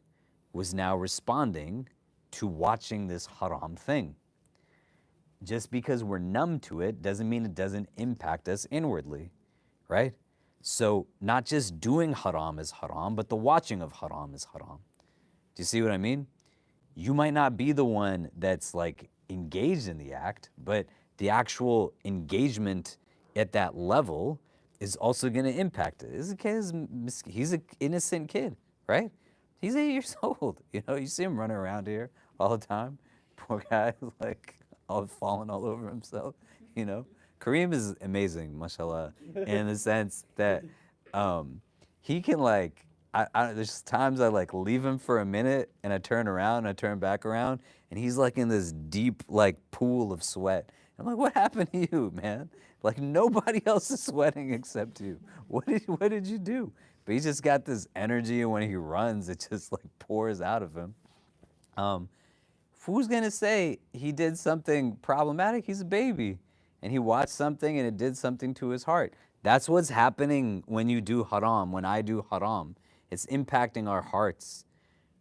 was now responding to watching this haram thing. just because we're numb to it doesn't mean it doesn't impact us inwardly, right? So not just doing haram is haram, but the watching of haram is haram. Do you see what I mean? You might not be the one that's like engaged in the act, but the actual engagement at that level is also going to impact it. He's an innocent kid, right? He's 8 years old. You know, you see him running around here all the time. Poor guy, like all falling all over himself. You know, Kareem is amazing, mashallah, in the sense that he can like. There's times I like leave him for a minute and I turn around and I turn back around and he's like in this deep like pool of sweat. I'm like, what happened to you, man? Like nobody else is sweating except you. What did you do? But he's just got this energy, and when he runs, it just like pours out of him. Who's gonna say he did something problematic? He's a baby, and he watched something and it did something to his heart. That's what's happening when you do haram, when I do haram. It's impacting our hearts,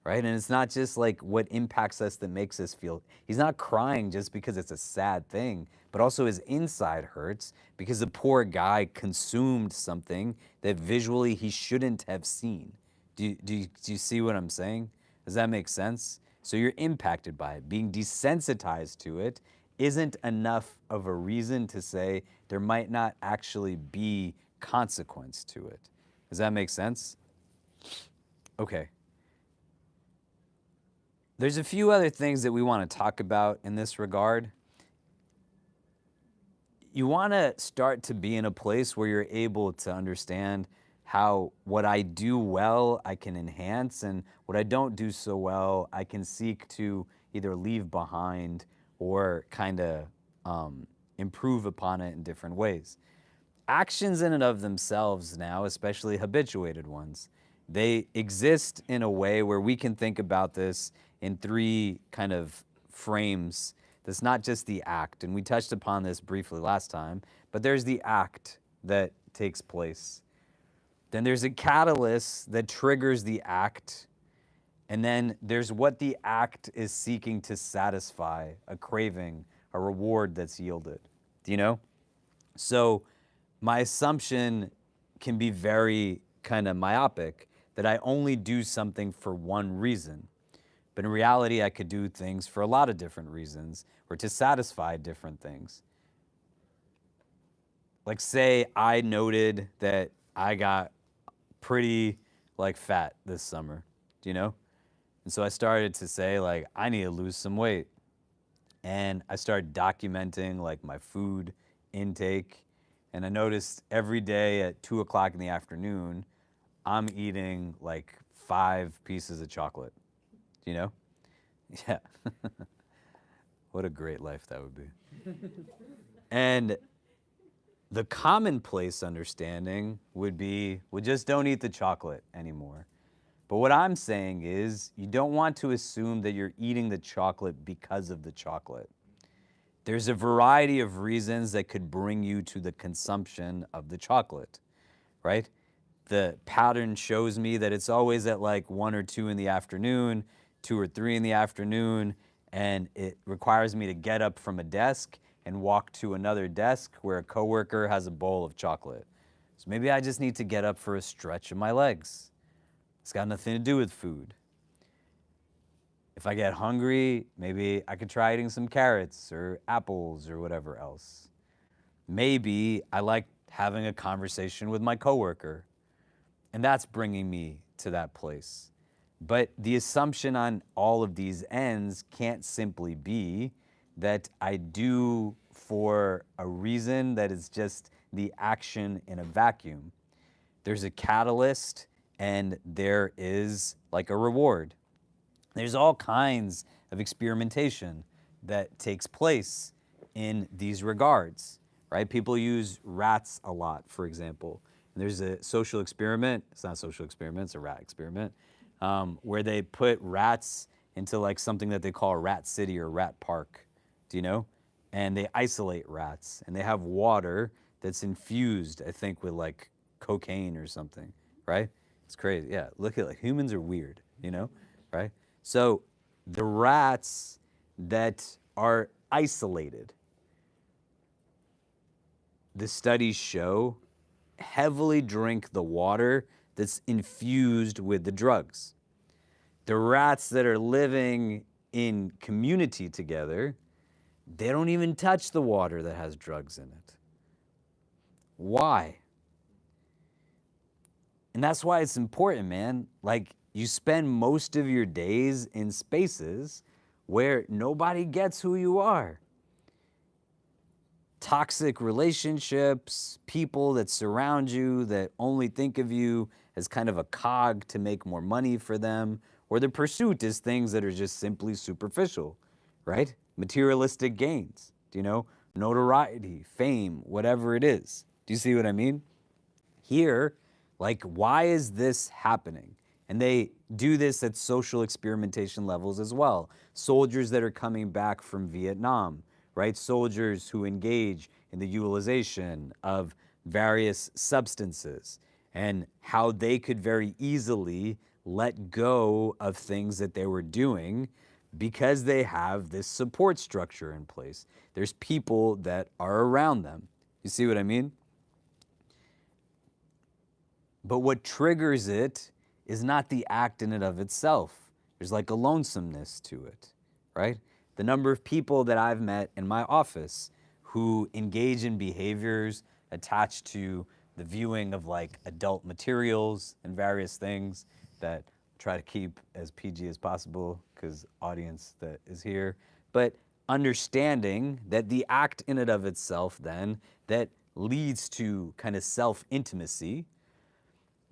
right? And it's not just like what impacts us that makes us feel. He's not crying just because it's a sad thing, but also his inside hurts because the poor guy consumed something that visually he shouldn't have seen. Do you see what I'm saying? Does that make sense? So you're impacted by it. Being desensitized to it isn't enough of a reason to say there might not actually be consequence to it. Does that make sense? Okay. There's a few other things that we want to talk about in this regard. You want to start to be in a place where you're able to understand how what I do well, I can enhance, and what I don't do so well, I can seek to either leave behind or kind of improve upon it in different ways. Actions in and of themselves now, especially habituated ones, they exist in a way where we can think about this in three kind of frames. That's not just the act, and we touched upon this briefly last time, but there's the act that takes place. Then there's a catalyst that triggers the act, and then there's what the act is seeking to satisfy, a craving, a reward that's yielded. Do you know? So my assumption can be very kind of myopic, that I only do something for one reason. But in reality, I could do things for a lot of different reasons or to satisfy different things. Like say I noted that I got pretty like fat this summer, do you know? And so I started to say like, I need to lose some weight. And I started documenting like my food intake. And I noticed every day at 2 o'clock in the afternoon, I'm eating like 5 pieces of chocolate. Do you know? Yeah. What a great life that would be. And the commonplace understanding would be, well, just don't eat the chocolate anymore. But what I'm saying is, you don't want to assume that you're eating the chocolate because of the chocolate. There's a variety of reasons that could bring you to the consumption of the chocolate, right? The pattern shows me that it's always at like 1 or 2 in the afternoon, 2 or 3 in the afternoon, and it requires me to get up from a desk and walk to another desk where a coworker has a bowl of chocolate. So maybe I just need to get up for a stretch of my legs. It's got nothing to do with food. If I get hungry, maybe I could try eating some carrots or apples or whatever else. Maybe I like having a conversation with my coworker, and that's bringing me to that place. But the assumption on all of these ends can't simply be that I do for a reason that is just the action in a vacuum. There's a catalyst and there is like a reward. There's all kinds of experimentation that takes place in these regards, right? People use rats a lot, for example. And there's a social experiment, it's not a social experiment, it's a rat experiment, where they put rats into like something that they call a rat city or rat park, do you know? And they isolate rats, and they have water that's infused, I think, with like cocaine or something, right? It's crazy, yeah. Look at like humans are weird, you know, right? So the rats that are isolated, the studies show, heavily drink the water that's infused with the drugs. The rats that are living in community together, they don't even touch the water that has drugs in it. Why? And that's why it's important, man. Like, you spend most of your days in spaces where nobody gets who you are. Toxic relationships, people that surround you that only think of you as kind of a cog to make more money for them, or the pursuit is things that are just simply superficial, right? Materialistic gains, notoriety, fame, whatever it is. Do you see what I mean? Here, like, why is this happening? And they do this at social experimentation levels as well. Soldiers that are coming back from Vietnam, right? Soldiers who engage in the utilization of various substances and how they could very easily let go of things that they were doing because they have this support structure in place. There's people that are around them. You see what I mean? But what triggers it is not the act in and of itself. There's like a lonesomeness to it, right? The number of people that I've met in my office who engage in behaviors attached to the viewing of like adult materials and various things that try to keep as PG as possible because audience that is here, but understanding that the act in and of itself then that leads to kind of self-intimacy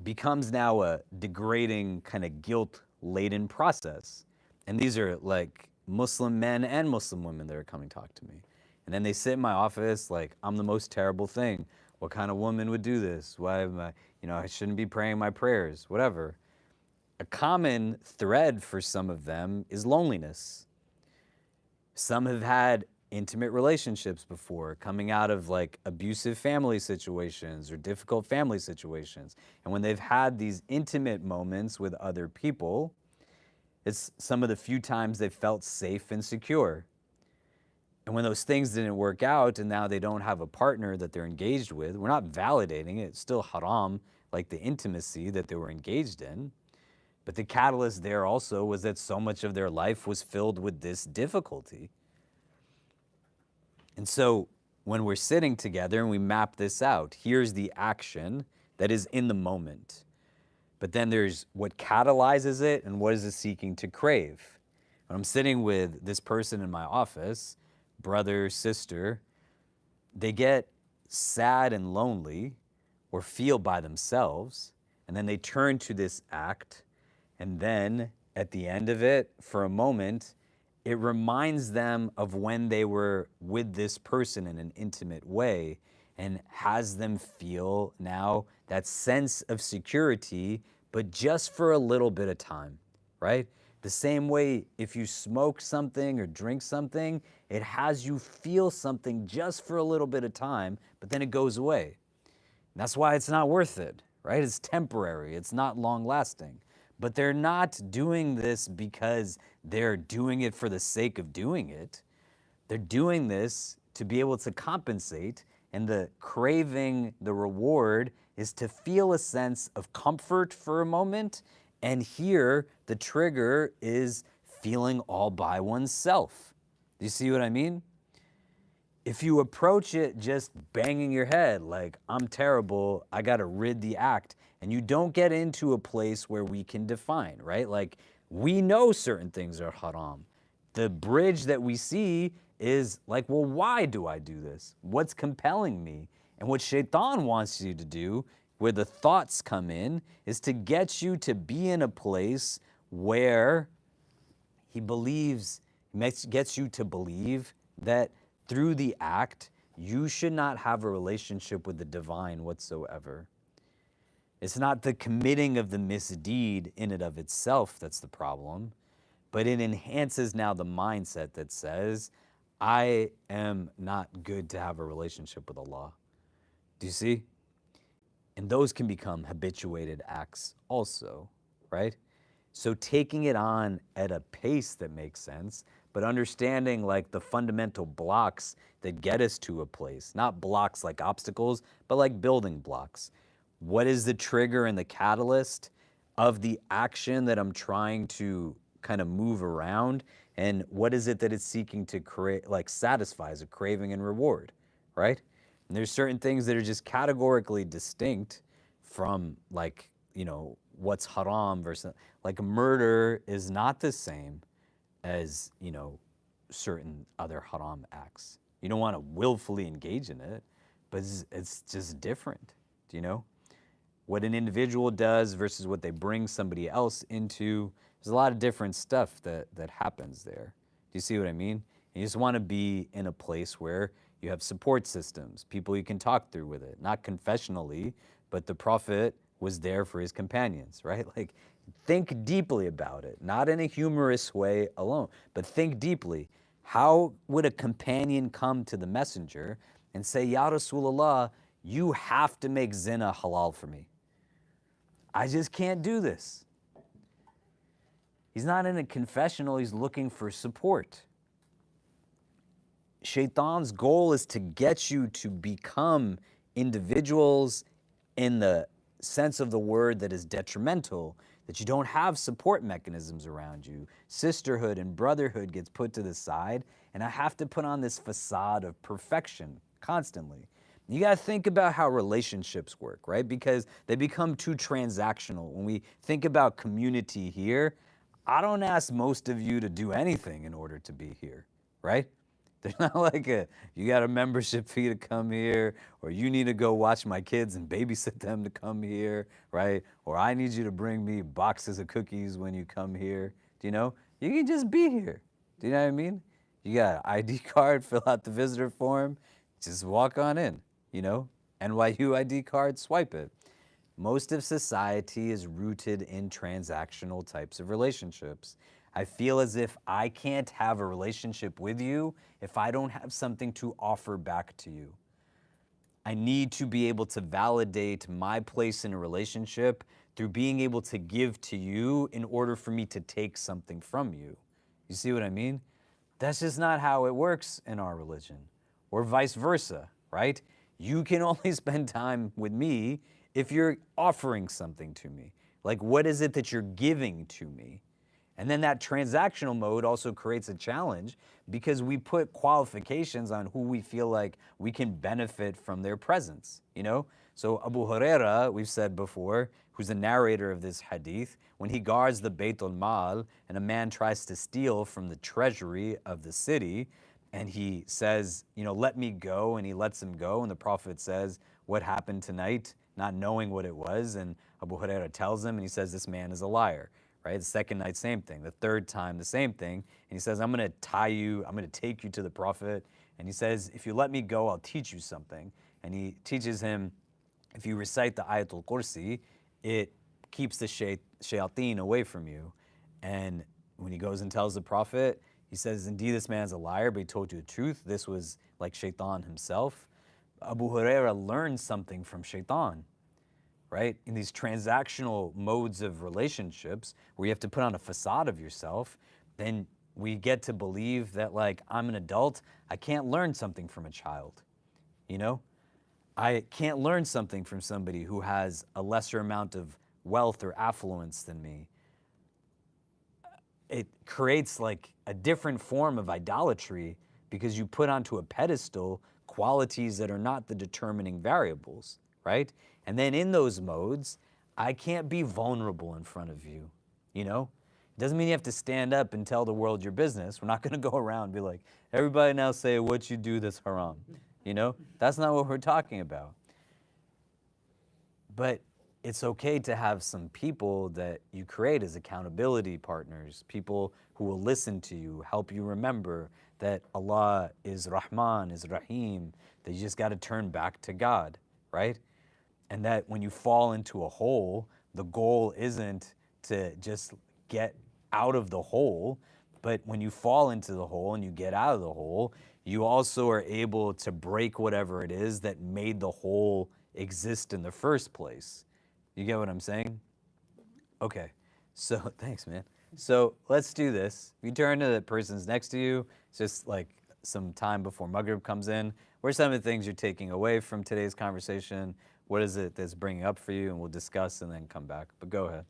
becomes now a degrading kind of guilt-laden process. And these are like Muslim men and Muslim women that are coming to talk to me. And then they sit in my office like, I'm the most terrible thing. What kind of woman would do this? Why am I, I shouldn't be praying my prayers, whatever. A common thread for some of them is loneliness. Some have had intimate relationships before, coming out of like abusive family situations or difficult family situations. And when they've had these intimate moments with other people, it's some of the few times they felt safe and secure. And when those things didn't work out and now they don't have a partner that they're engaged with, we're not validating it. It's still haram, like the intimacy that they were engaged in. But the catalyst there also was that so much of their life was filled with this difficulty. And so when we're sitting together and we map this out, here's the action that is in the moment. But then there's what catalyzes it and what is it seeking to crave. When I'm sitting with this person in my office, brother, sister, they get sad and lonely or feel by themselves, and then they turn to this act, and then at the end of it, for a moment, it reminds them of when they were with this person in an intimate way and has them feel now that sense of security, but just for a little bit of time, right? The same way if you smoke something or drink something, it has you feel something just for a little bit of time, but then it goes away. And that's why it's not worth it, right? It's temporary, it's not long lasting. But they're not doing this because they're doing it for the sake of doing it. They're doing this to be able to compensate, and the craving, the reward, is to feel a sense of comfort for a moment, and here the trigger is feeling all by oneself. Do you see what I mean? If you approach it just banging your head like, I'm terrible, I gotta rid the act, and you don't get into a place where we can define, right? Like, we know certain things are haram. The bridge that we see is like, well, why do I do this? What's compelling me? And what Shaitan wants you to do, where the thoughts come in, is to get you to be in a place where he gets you to believe that through the act, you should not have a relationship with the divine whatsoever. It's not the committing of the misdeed in and of itself that's the problem, but it enhances now the mindset that says, I am not good to have a relationship with Allah. Do you see? And those can become habituated acts also, right? So taking it on at a pace that makes sense, but understanding like the fundamental blocks that get us to a place, not blocks like obstacles, but like building blocks. What is the trigger and the catalyst of the action that I'm trying to kind of move around? And what is it that it's seeking to create, like satisfy as a craving and reward, right? And there's certain things that are just categorically distinct from like, what's haram versus, like murder is not the same as, certain other haram acts. You don't want to willfully engage in it, but it's just different, do you know? What an individual does versus what they bring somebody else into, there's a lot of different stuff that happens there. Do you see what I mean? You just want to be in a place where you have support systems, people you can talk through with it, not confessionally, but the Prophet was there for his companions, right? Like, think deeply about it, not in a humorous way alone, but think deeply. How would a companion come to the messenger and say, Ya Rasulullah, you have to make zina halal for me? I just can't do this. He's not in a confessional, he's looking for support. Shaitan's goal is to get you to become individuals in the sense of the word that is detrimental, that you don't have support mechanisms around you. Sisterhood and brotherhood gets put to the side, and I have to put on this facade of perfection constantly. You gotta think about how relationships work, right? Because they become too transactional. When we think about community here, I don't ask most of you to do anything in order to be here, right? There's not like you got a membership fee to come here, or you need to go watch my kids and babysit them to come here, right? Or I need you to bring me boxes of cookies when you come here. Do you know? You can just be here. Do you know what I mean? You got an ID card, fill out the visitor form, just walk on in, NYU ID card, swipe it. Most of society is rooted in transactional types of relationships. I feel as if I can't have a relationship with you if I don't have something to offer back to you. I need to be able to validate my place in a relationship through being able to give to you in order for me to take something from you. You see what I mean? That's just not how it works in our religion, or vice versa, right? You can only spend time with me if you're offering something to me. Like, what is it that you're giving to me? And then that transactional mode also creates a challenge because we put qualifications on who we feel like we can benefit from their presence, So Abu Huraira, we've said before, who's the narrator of this hadith, when he guards the Bayt al-Mal and a man tries to steal from the treasury of the city, and he says, let me go, and he lets him go, and the Prophet says, what happened tonight? Not knowing what it was, and Abu Huraira tells him, and he says, this man is a liar. Right? The second night, same thing. The third time, the same thing. And he says, I'm going to tie you, I'm going to take you to the Prophet. And he says, if you let me go, I'll teach you something. And he teaches him, if you recite the Ayatul Kursi, it keeps the shayateen away from you. And when he goes and tells the Prophet, he says, indeed, this man's a liar, but he told you the truth. This was like Shaitan himself. Abu Huraira learned something from Shaitan. Right? In these transactional modes of relationships where you have to put on a facade of yourself, then we get to believe that, like, I'm an adult, I can't learn something from a child, I can't learn something from somebody who has a lesser amount of wealth or affluence than me. It creates like a different form of idolatry because you put onto a pedestal qualities that are not the determining variables, right? And then in those modes, I can't be vulnerable in front of you, It doesn't mean you have to stand up and tell the world your business. We're not going to go around and be like, everybody now say what you do that's haram. That's not what we're talking about. But it's okay to have some people that you create as accountability partners, people who will listen to you, help you remember that Allah is Rahman, is Rahim, that you just got to turn back to God, right? And that when you fall into a hole, the goal isn't to just get out of the hole, but when you fall into the hole and you get out of the hole, you also are able to break whatever it is that made the hole exist in the first place. You get what I'm saying? Okay, So thanks, man. So let's do this. If you turn to the person's next to you, it's just like some time before Maghrib comes in. What are some of the things you're taking away from today's conversation? What is it that's bringing up for you? And we'll discuss and then come back. But go ahead.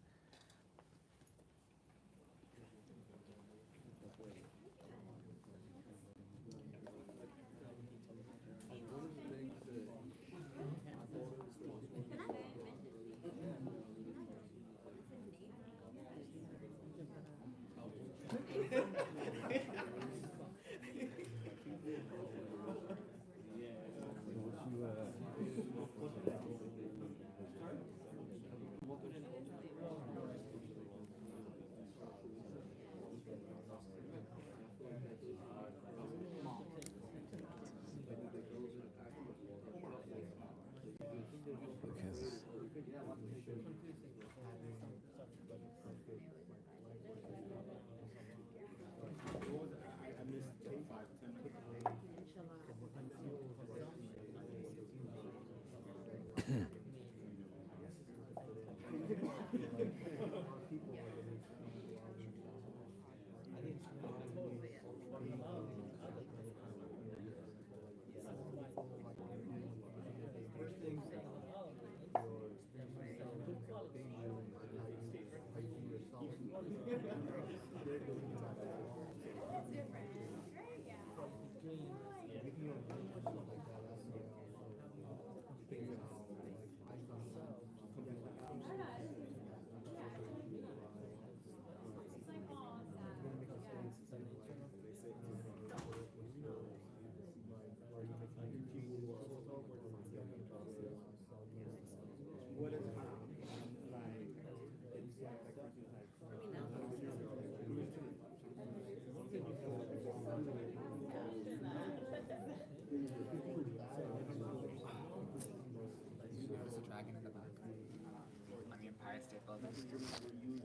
There's a dragon in the back on the Empire State Building.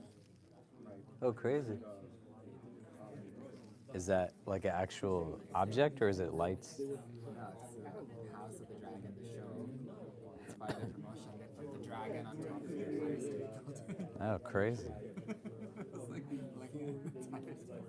Oh, crazy. Is that like an actual object or is it lights? No, it's House of the Dragon, the show. It's part of their promotion. They put the dragon on top of the Empire State Building. Oh, crazy. It's like looking at the entire story.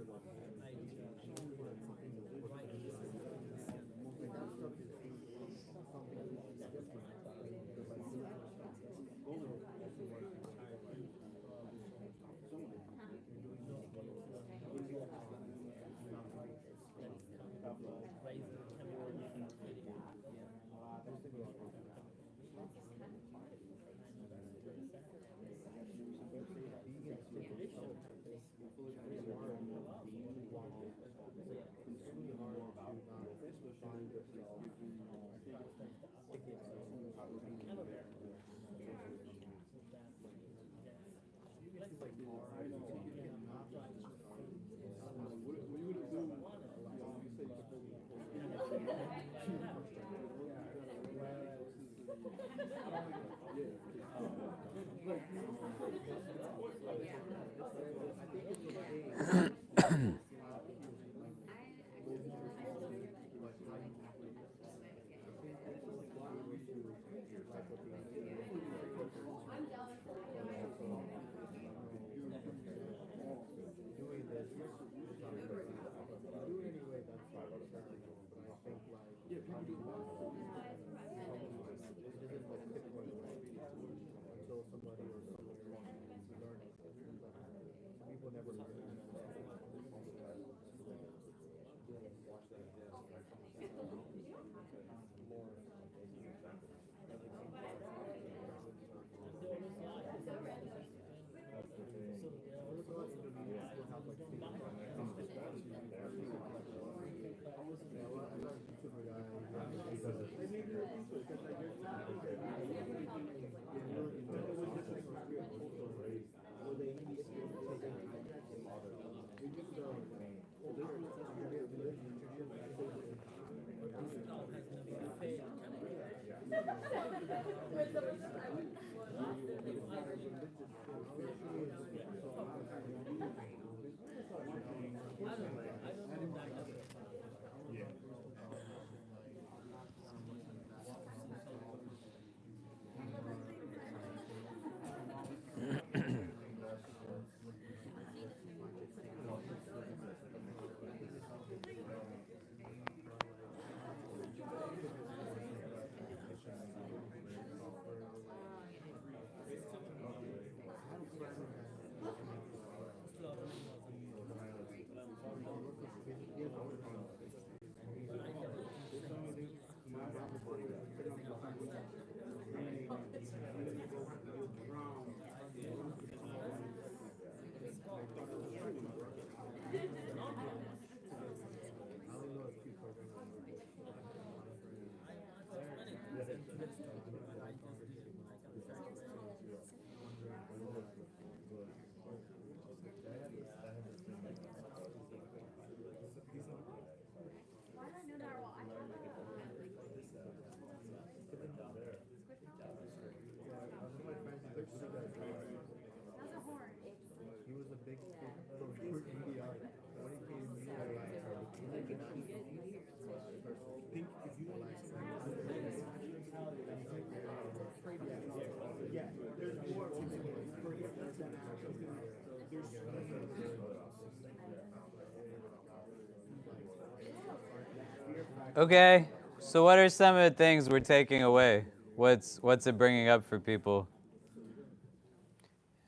Okay, so what are some of the things we're taking away? What's it bringing up for people?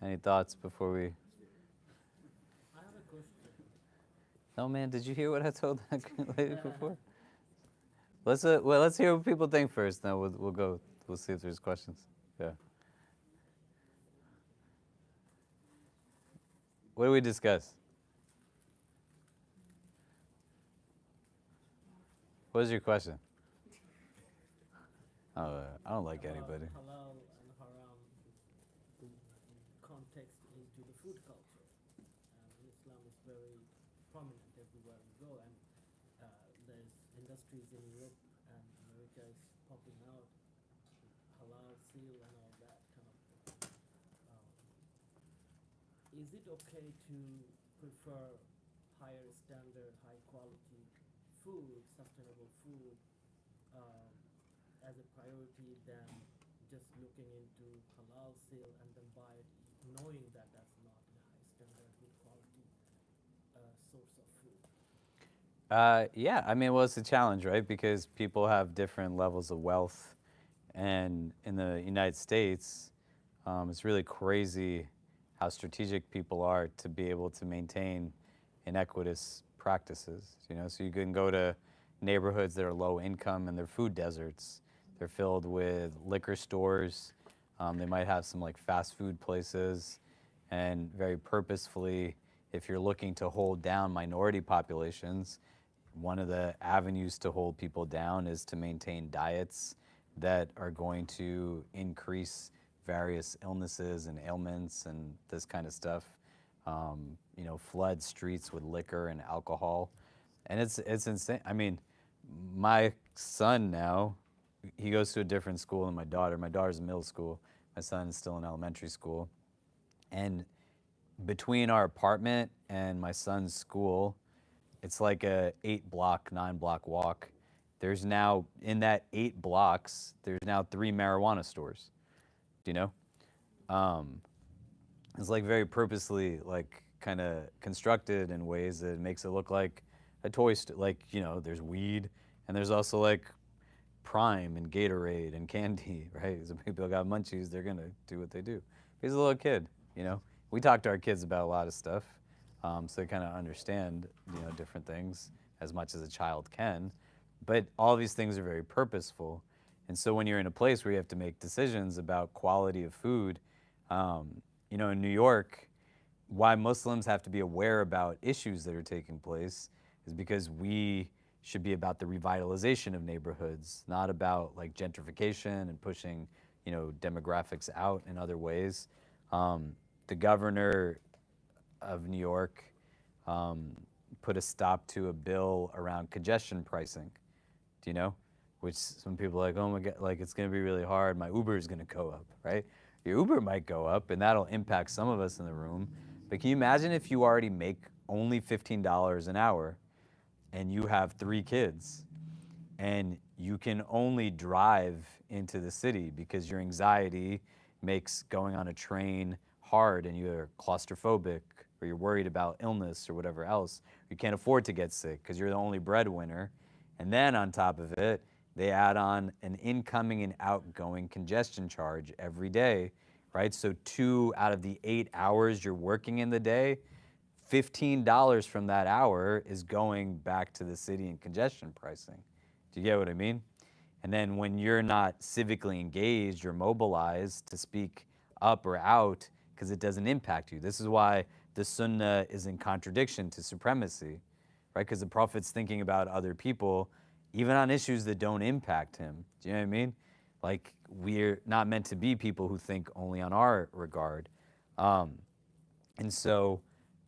Any thoughts before we? I have a question. No, man, did you hear what I told that lady before? Let's hear what people think first. Then we'll go. We'll see if there's questions. Yeah. What do we discuss? What was your question? Oh, I don't like anybody. Halal and haram, the context into the food culture. And Islam is very prominent everywhere we go, and there's industries in Europe and America is popping out, halal, seal, and all that kind of thing. Is it okay to prefer higher standard, high quality food, sustainable food, as a priority than just looking into halal sale and then buy it, knowing that that's not a high standard, good quality source of food? Yeah, I mean, well, it's a challenge, right? Because people have different levels of wealth, and in the United States, it's really crazy how strategic people are to be able to maintain inequitous practices. You know, so you can go to neighborhoods that are low income and they're food deserts. They're filled with liquor stores. They might have some like fast food places, and very purposefully, if you're looking to hold down minority populations, one of the avenues to hold people down is to maintain diets that are going to increase various illnesses and ailments and this kind of stuff. You know, flood streets with liquor and alcohol, and it's insane. I mean, my son now, he goes to a different school than my daughter. My daughter's in middle school. My son is still in elementary school, and between our apartment and my son's school, it's like a 9 block walk. There's now, in that 8 blocks, there's now 3 marijuana stores. Do you know? It's like very purposely, like kind of constructed in ways that makes it look like a toy store. Like, you know, there's weed and there's also like Prime and Gatorade and candy, right? So people got munchies, they're gonna do what they do. He's a little kid, you know. We talk to our kids about a lot of stuff, so they kind of understand, you know, different things as much as a child can. But all these things are very purposeful, and so when you're in a place where you have to make decisions about quality of food, you know, in New York, why Muslims have to be aware about issues that are taking place is because we should be about the revitalization of neighborhoods, not about like gentrification and pushing, you know, demographics out in other ways. The governor of New York put a stop to a bill around congestion pricing. Do you know? Which some people are like, oh my God, like it's gonna be really hard. My Uber is gonna go up, right? Your Uber might go up, and that'll impact some of us in the room. But can you imagine if you already make only $15 an hour and you have 3 kids and you can only drive into the city because your anxiety makes going on a train hard and you're claustrophobic or you're worried about illness or whatever else. You can't afford to get sick because you're the only breadwinner. And then on top of it, they add on an incoming and outgoing congestion charge every day, right? So 2 out of the 8 hours you're working in the day, $15 from that hour is going back to the city in congestion pricing. Do you get what I mean? And then when you're not civically engaged or mobilized to speak up or out because it doesn't impact you. This is why the Sunnah is in contradiction to supremacy, right? Because the Prophet's thinking about other people, even on issues that don't impact him. Do you know what I mean? Like, we're not meant to be people who think only on our regard. And so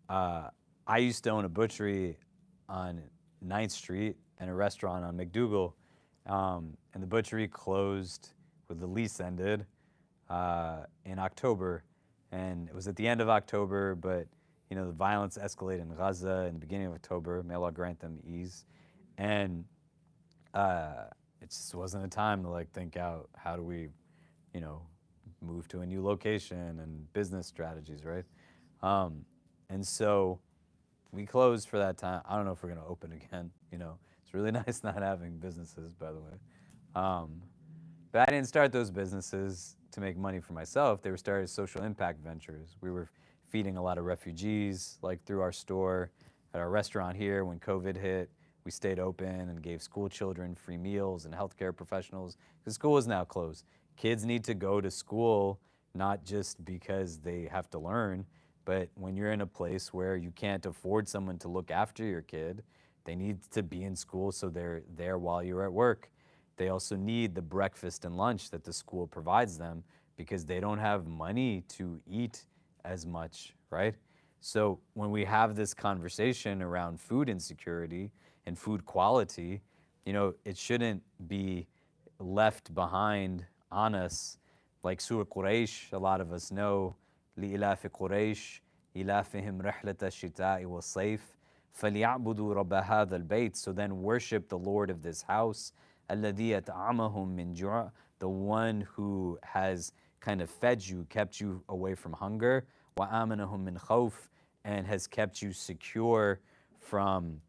I used to own a butchery on 9th Street and a restaurant on McDougal. And the butchery closed with the lease ended in October. And it was at the end of October, but you know, the violence escalated in Gaza in the beginning of October. May Allah grant them ease. And it just wasn't a time to like think out how do we, you know, move to a new location and business strategies, right? And so we closed for that time. I don't know if we're gonna open again. You know, It's really nice not having businesses, by the way. But I didn't start those businesses to make money for myself. They were started as social impact ventures. We were feeding a lot of refugees, like through our store, at our restaurant here when COVID hit. We stayed open and gave school children free meals and healthcare professionals, because school is now closed. Kids need to go to school, not just because they have to learn, but when you're in a place where you can't afford someone to look after your kid, they need to be in school so they're there while you're at work. They also need the breakfast and lunch that the school provides them because they don't have money to eat as much, right? So when we have this conversation around food insecurity and food quality, you know, it shouldn't be left behind on us. Like Surah Quraysh, a lot of us know, لإلاف قريش إلافهم رحلة الشتاء والصيف فليعبدوا رب هذا البيت. So then worship the Lord of this house, الذي أطعمهم من جوع, the one who has kind of fed you, kept you away from hunger, وآمنهم من خوف, and has kept you secure from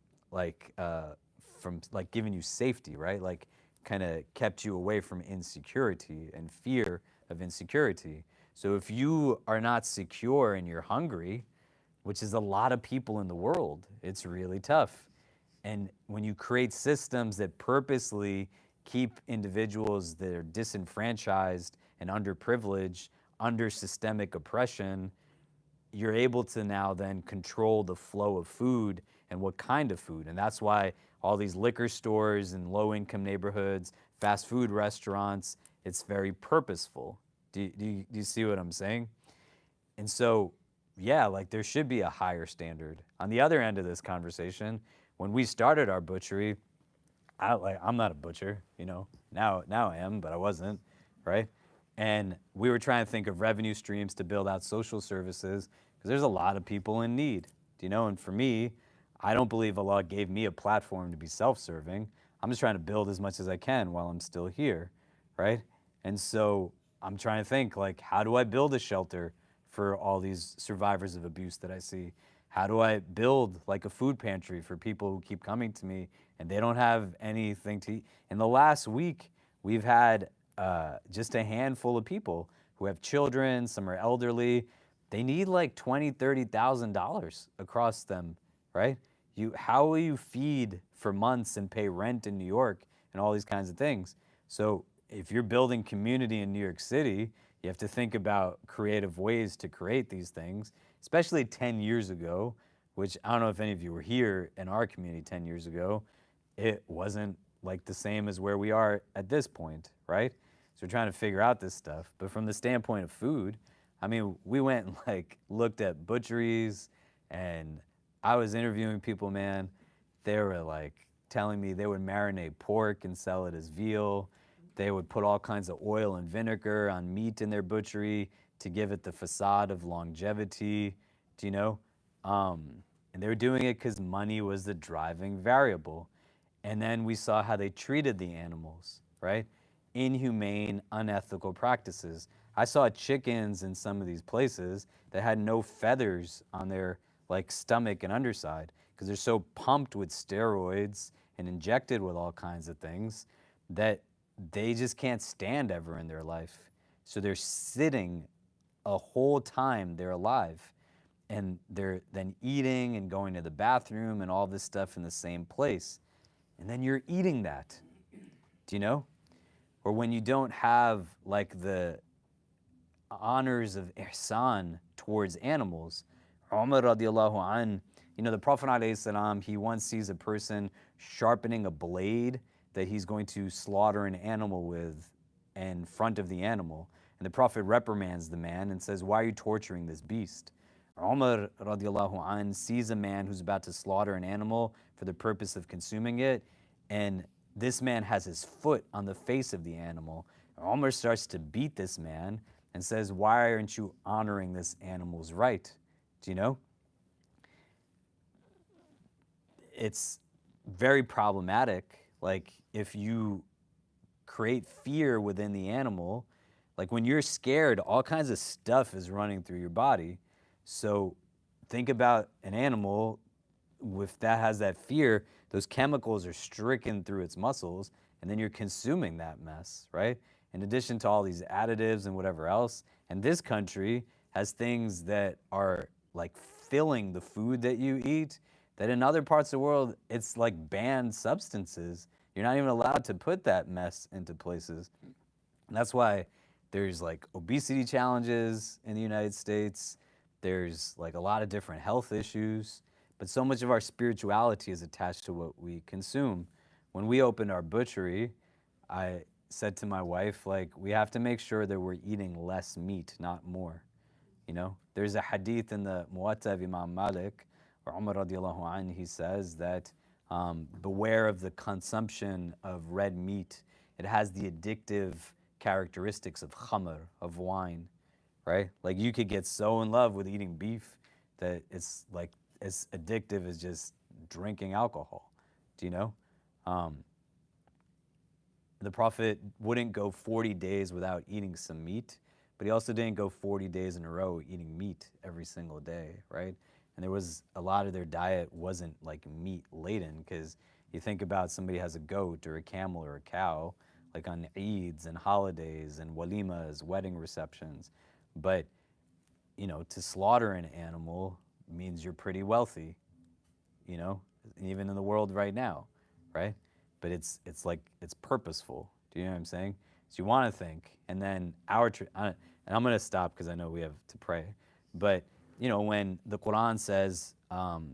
giving you safety, right? Like kind of kept you away from insecurity and fear of insecurity. So if you are not secure and you're hungry, which is a lot of people in the world, it's really tough. And when you create systems that purposely keep individuals that are disenfranchised and underprivileged under systemic oppression, you're able to now then control the flow of food and what kind of food. And that's why all these liquor stores in low-income neighborhoods, fast food restaurants, it's very purposeful. Do you see what I'm saying? And so, yeah, like there should be a higher standard. On the other end of this conversation, when we started our butchery, I'm not a butcher, you know. Now I am, but I wasn't, right? And we were trying to think of revenue streams to build out social services because there's a lot of people in need, do you know? And for me, I don't believe Allah gave me a platform to be self-serving. I'm just trying to build as much as I can while I'm still here, right? And so I'm trying to think, like, how do I build a shelter for all these survivors of abuse that I see? How do I build like a food pantry for people who keep coming to me and they don't have anything to eat? In the last week, we've had just a handful of people who have children, some are elderly. They need like $20,000, $30,000 across them, right? How will you feed for months and pay rent in New York and all these kinds of things? So if you're building community in New York City, you have to think about creative ways to create these things, especially 10 years ago, which I don't know if any of you were here in our community 10 years ago. It wasn't like the same as where we are at this point, right? So we're trying to figure out this stuff. But from the standpoint of food, I mean, we went and like looked at butcheries and I was interviewing people, man. They were like telling me they would marinate pork and sell it as veal. They would put all kinds of oil and vinegar on meat in their butchery to give it the facade of longevity, do you know? And they were doing it because money was the driving variable. And then we saw how they treated the animals, right? Inhumane, unethical practices. I saw chickens in some of these places that had no feathers on their like stomach and underside because they're so pumped with steroids and injected with all kinds of things that they just can't stand ever in their life. So they're sitting a whole time they're alive and they're then eating and going to the bathroom and all this stuff in the same place. And then you're eating that, do you know? Or when you don't have like the honors of ihsan towards animals. Umar radiallahu an, you know, the Prophet alayhi salam, he once sees a person sharpening a blade that he's going to slaughter an animal with in front of the animal. And the Prophet reprimands the man and says, why are you torturing this beast? Umar radiallahu an sees a man who's about to slaughter an animal for the purpose of consuming it, and this man has his foot on the face of the animal. Umar starts to beat this man and says, why aren't you honoring this animal's right? Do you know? It's very problematic. Like if you create fear within the animal, like when you're scared, all kinds of stuff is running through your body. So think about an animal if that has that fear, those chemicals are stricken through its muscles, and then you're consuming that mess, right? In addition to all these additives and whatever else. And this country has things that are like filling the food that you eat, that in other parts of the world, it's like banned substances. You're not even allowed to put that mess into places. And that's why there's like obesity challenges in the United States. There's like a lot of different health issues. But so much of our spirituality is attached to what we consume. When we opened our butchery, I said to my wife, like, we have to make sure that we're eating less meat, not more. You know, there's a hadith in the Muwatta of Imam Malik, or Umar radiallahu anhu, he says that beware of the consumption of red meat. It has the addictive characteristics of khamr, of wine, right? Like you could get so in love with eating beef that it's like as addictive as just drinking alcohol. Do you know? The Prophet wouldn't go 40 days without eating some meat, but he also didn't go 40 days in a row eating meat every single day, right? And there was a lot of their diet wasn't like meat laden, because you think about somebody has a goat or a camel or a cow, like on Eids and holidays and walimas, wedding receptions. But, you know, to slaughter an animal means you're pretty wealthy, you know, even in the world right now, right? But it's like, it's purposeful. Do you know what I'm saying? So you want to think, and then and I'm going to stop because I know we have to pray. But, you know, when the Quran says, وَثِيَابَكَ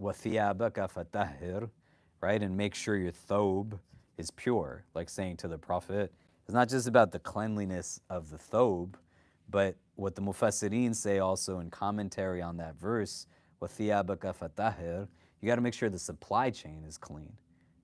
فَطَهِّرْ, right? And make sure your thobe is pure, like saying to the Prophet, it's not just about the cleanliness of the thobe, but what the Mufassirin say also in commentary on that verse, وَثِيَابَكَ فَطَهِّرْ, you got to make sure the supply chain is clean,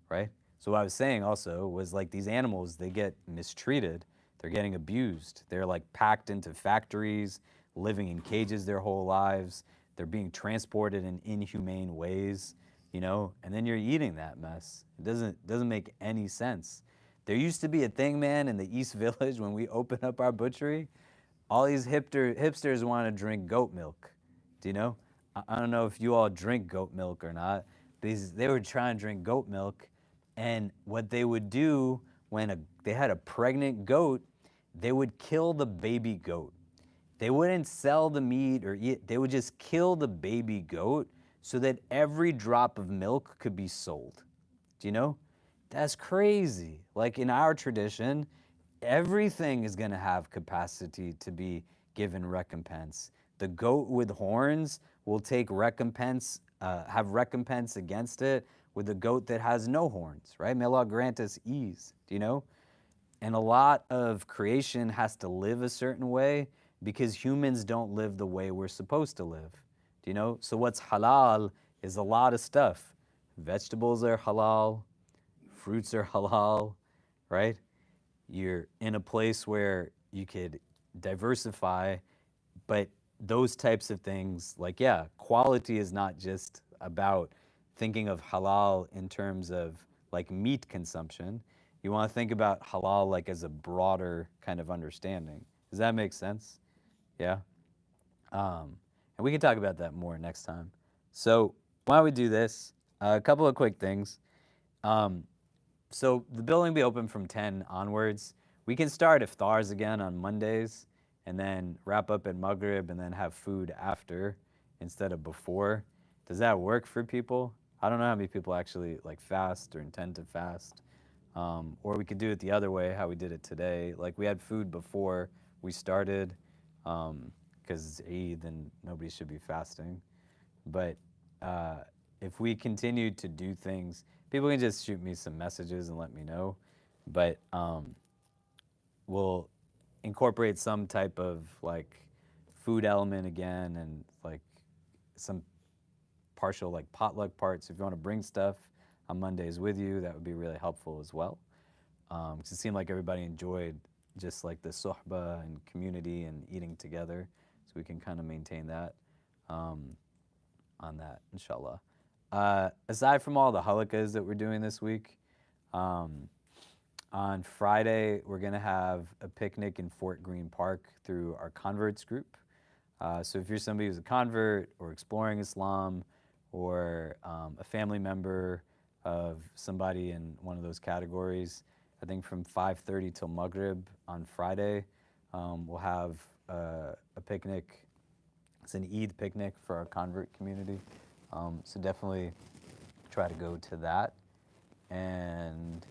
right? So what I was saying also was like these animals, they get mistreated, they're getting abused, they're like packed into factories, living in cages their whole lives, they're being transported in inhumane ways, you know, and then you're eating that mess. It doesn't make any sense. There used to be a thing, man, in the East Village when we opened up our butchery. All these hipsters want to drink goat milk. Do you know? I don't know if you all drink goat milk or not. They were trying to drink goat milk, and what they would do when they had a pregnant goat, they would kill the baby goat. They wouldn't sell the meat or eat. They would just kill the baby goat so that every drop of milk could be sold. Do you know? That's crazy. Like in our tradition, everything is going to have capacity to be given recompense. The goat with horns will take recompense, have recompense against it with the goat that has no horns, right? May Allah grant us ease, do you know? And a lot of creation has to live a certain way because humans don't live the way we're supposed to live, do you know? So what's halal is a lot of stuff. Vegetables are halal, fruits are halal, right? You're in a place where you could diversify, but those types of things, like, yeah, quality is not just about thinking of halal in terms of like meat consumption. You want to think about halal like as a broader kind of understanding. Does that make sense? Yeah? And we can talk about that more next time. So why don't we do this? A couple of quick things. So the building will be open from 10 onwards. We can start iftars again on Mondays and then wrap up at Maghrib and then have food after instead of before. Does that work for people? I don't know how many people actually like fast or intend to fast. Or we could do it the other way, how we did it today. Like we had food before we started because it's Eid and nobody should be fasting. But if we continue to do things, people can just shoot me some messages and let me know. But we'll incorporate some type of like food element again and like some partial like potluck parts. If you want to bring stuff on Mondays with you, that would be really helpful as well. Because it seemed like everybody enjoyed just like the suhbah and community and eating together. So we can kind of maintain that on that, inshallah. Aside from all the halakas that we're doing this week, on Friday, we're going to have a picnic in Fort Greene Park through our converts group. So if you're somebody who's a convert or exploring Islam or a family member of somebody in one of those categories, I think from 5:30 till Maghrib on Friday, we'll have a picnic. It's an Eid picnic for our convert community. So definitely try to go to that. And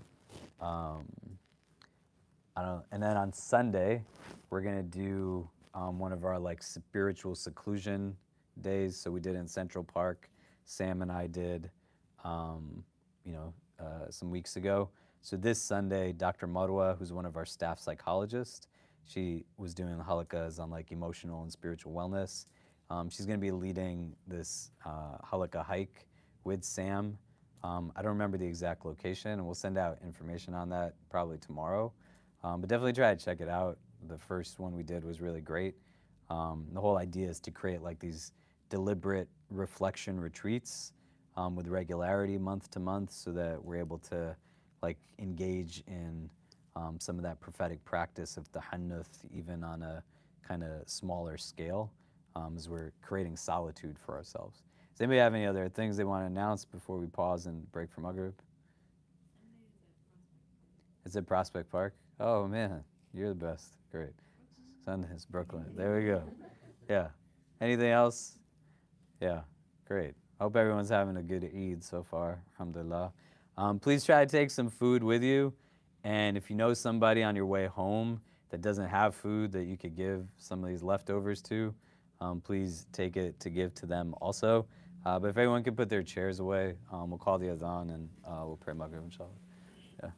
and then on Sunday, we're gonna do one of our like spiritual seclusion days. So we did in Central Park. Sam and I did, some weeks ago. So this Sunday, Dr. Marwa, who's one of our staff psychologists, she was doing the halakas on like emotional and spiritual wellness. She's going to be leading this halakha hike with Sam. I don't remember the exact location, and we'll send out information on that probably tomorrow. But definitely try to check it out. The first one we did was really great. The whole idea is to create like these deliberate reflection retreats with regularity month to month, so that we're able to like engage in some of that prophetic practice of tahannuth even on a kind of smaller scale, as we're creating solitude for ourselves. Does anybody have any other things they want to announce before we pause and break for Maghrib? It's at Prospect Park. Oh man, you're the best. Great. Sundance, Brooklyn. There we go. Yeah. Anything else? Yeah. Great. Hope everyone's having a good Eid so far. Alhamdulillah. Please try to take some food with you. And if you know somebody on your way home that doesn't have food that you could give some of these leftovers to, please take it to give to them also. But if everyone could put their chairs away, we'll call the adhan and we'll pray Maghrib, inshallah. Yeah.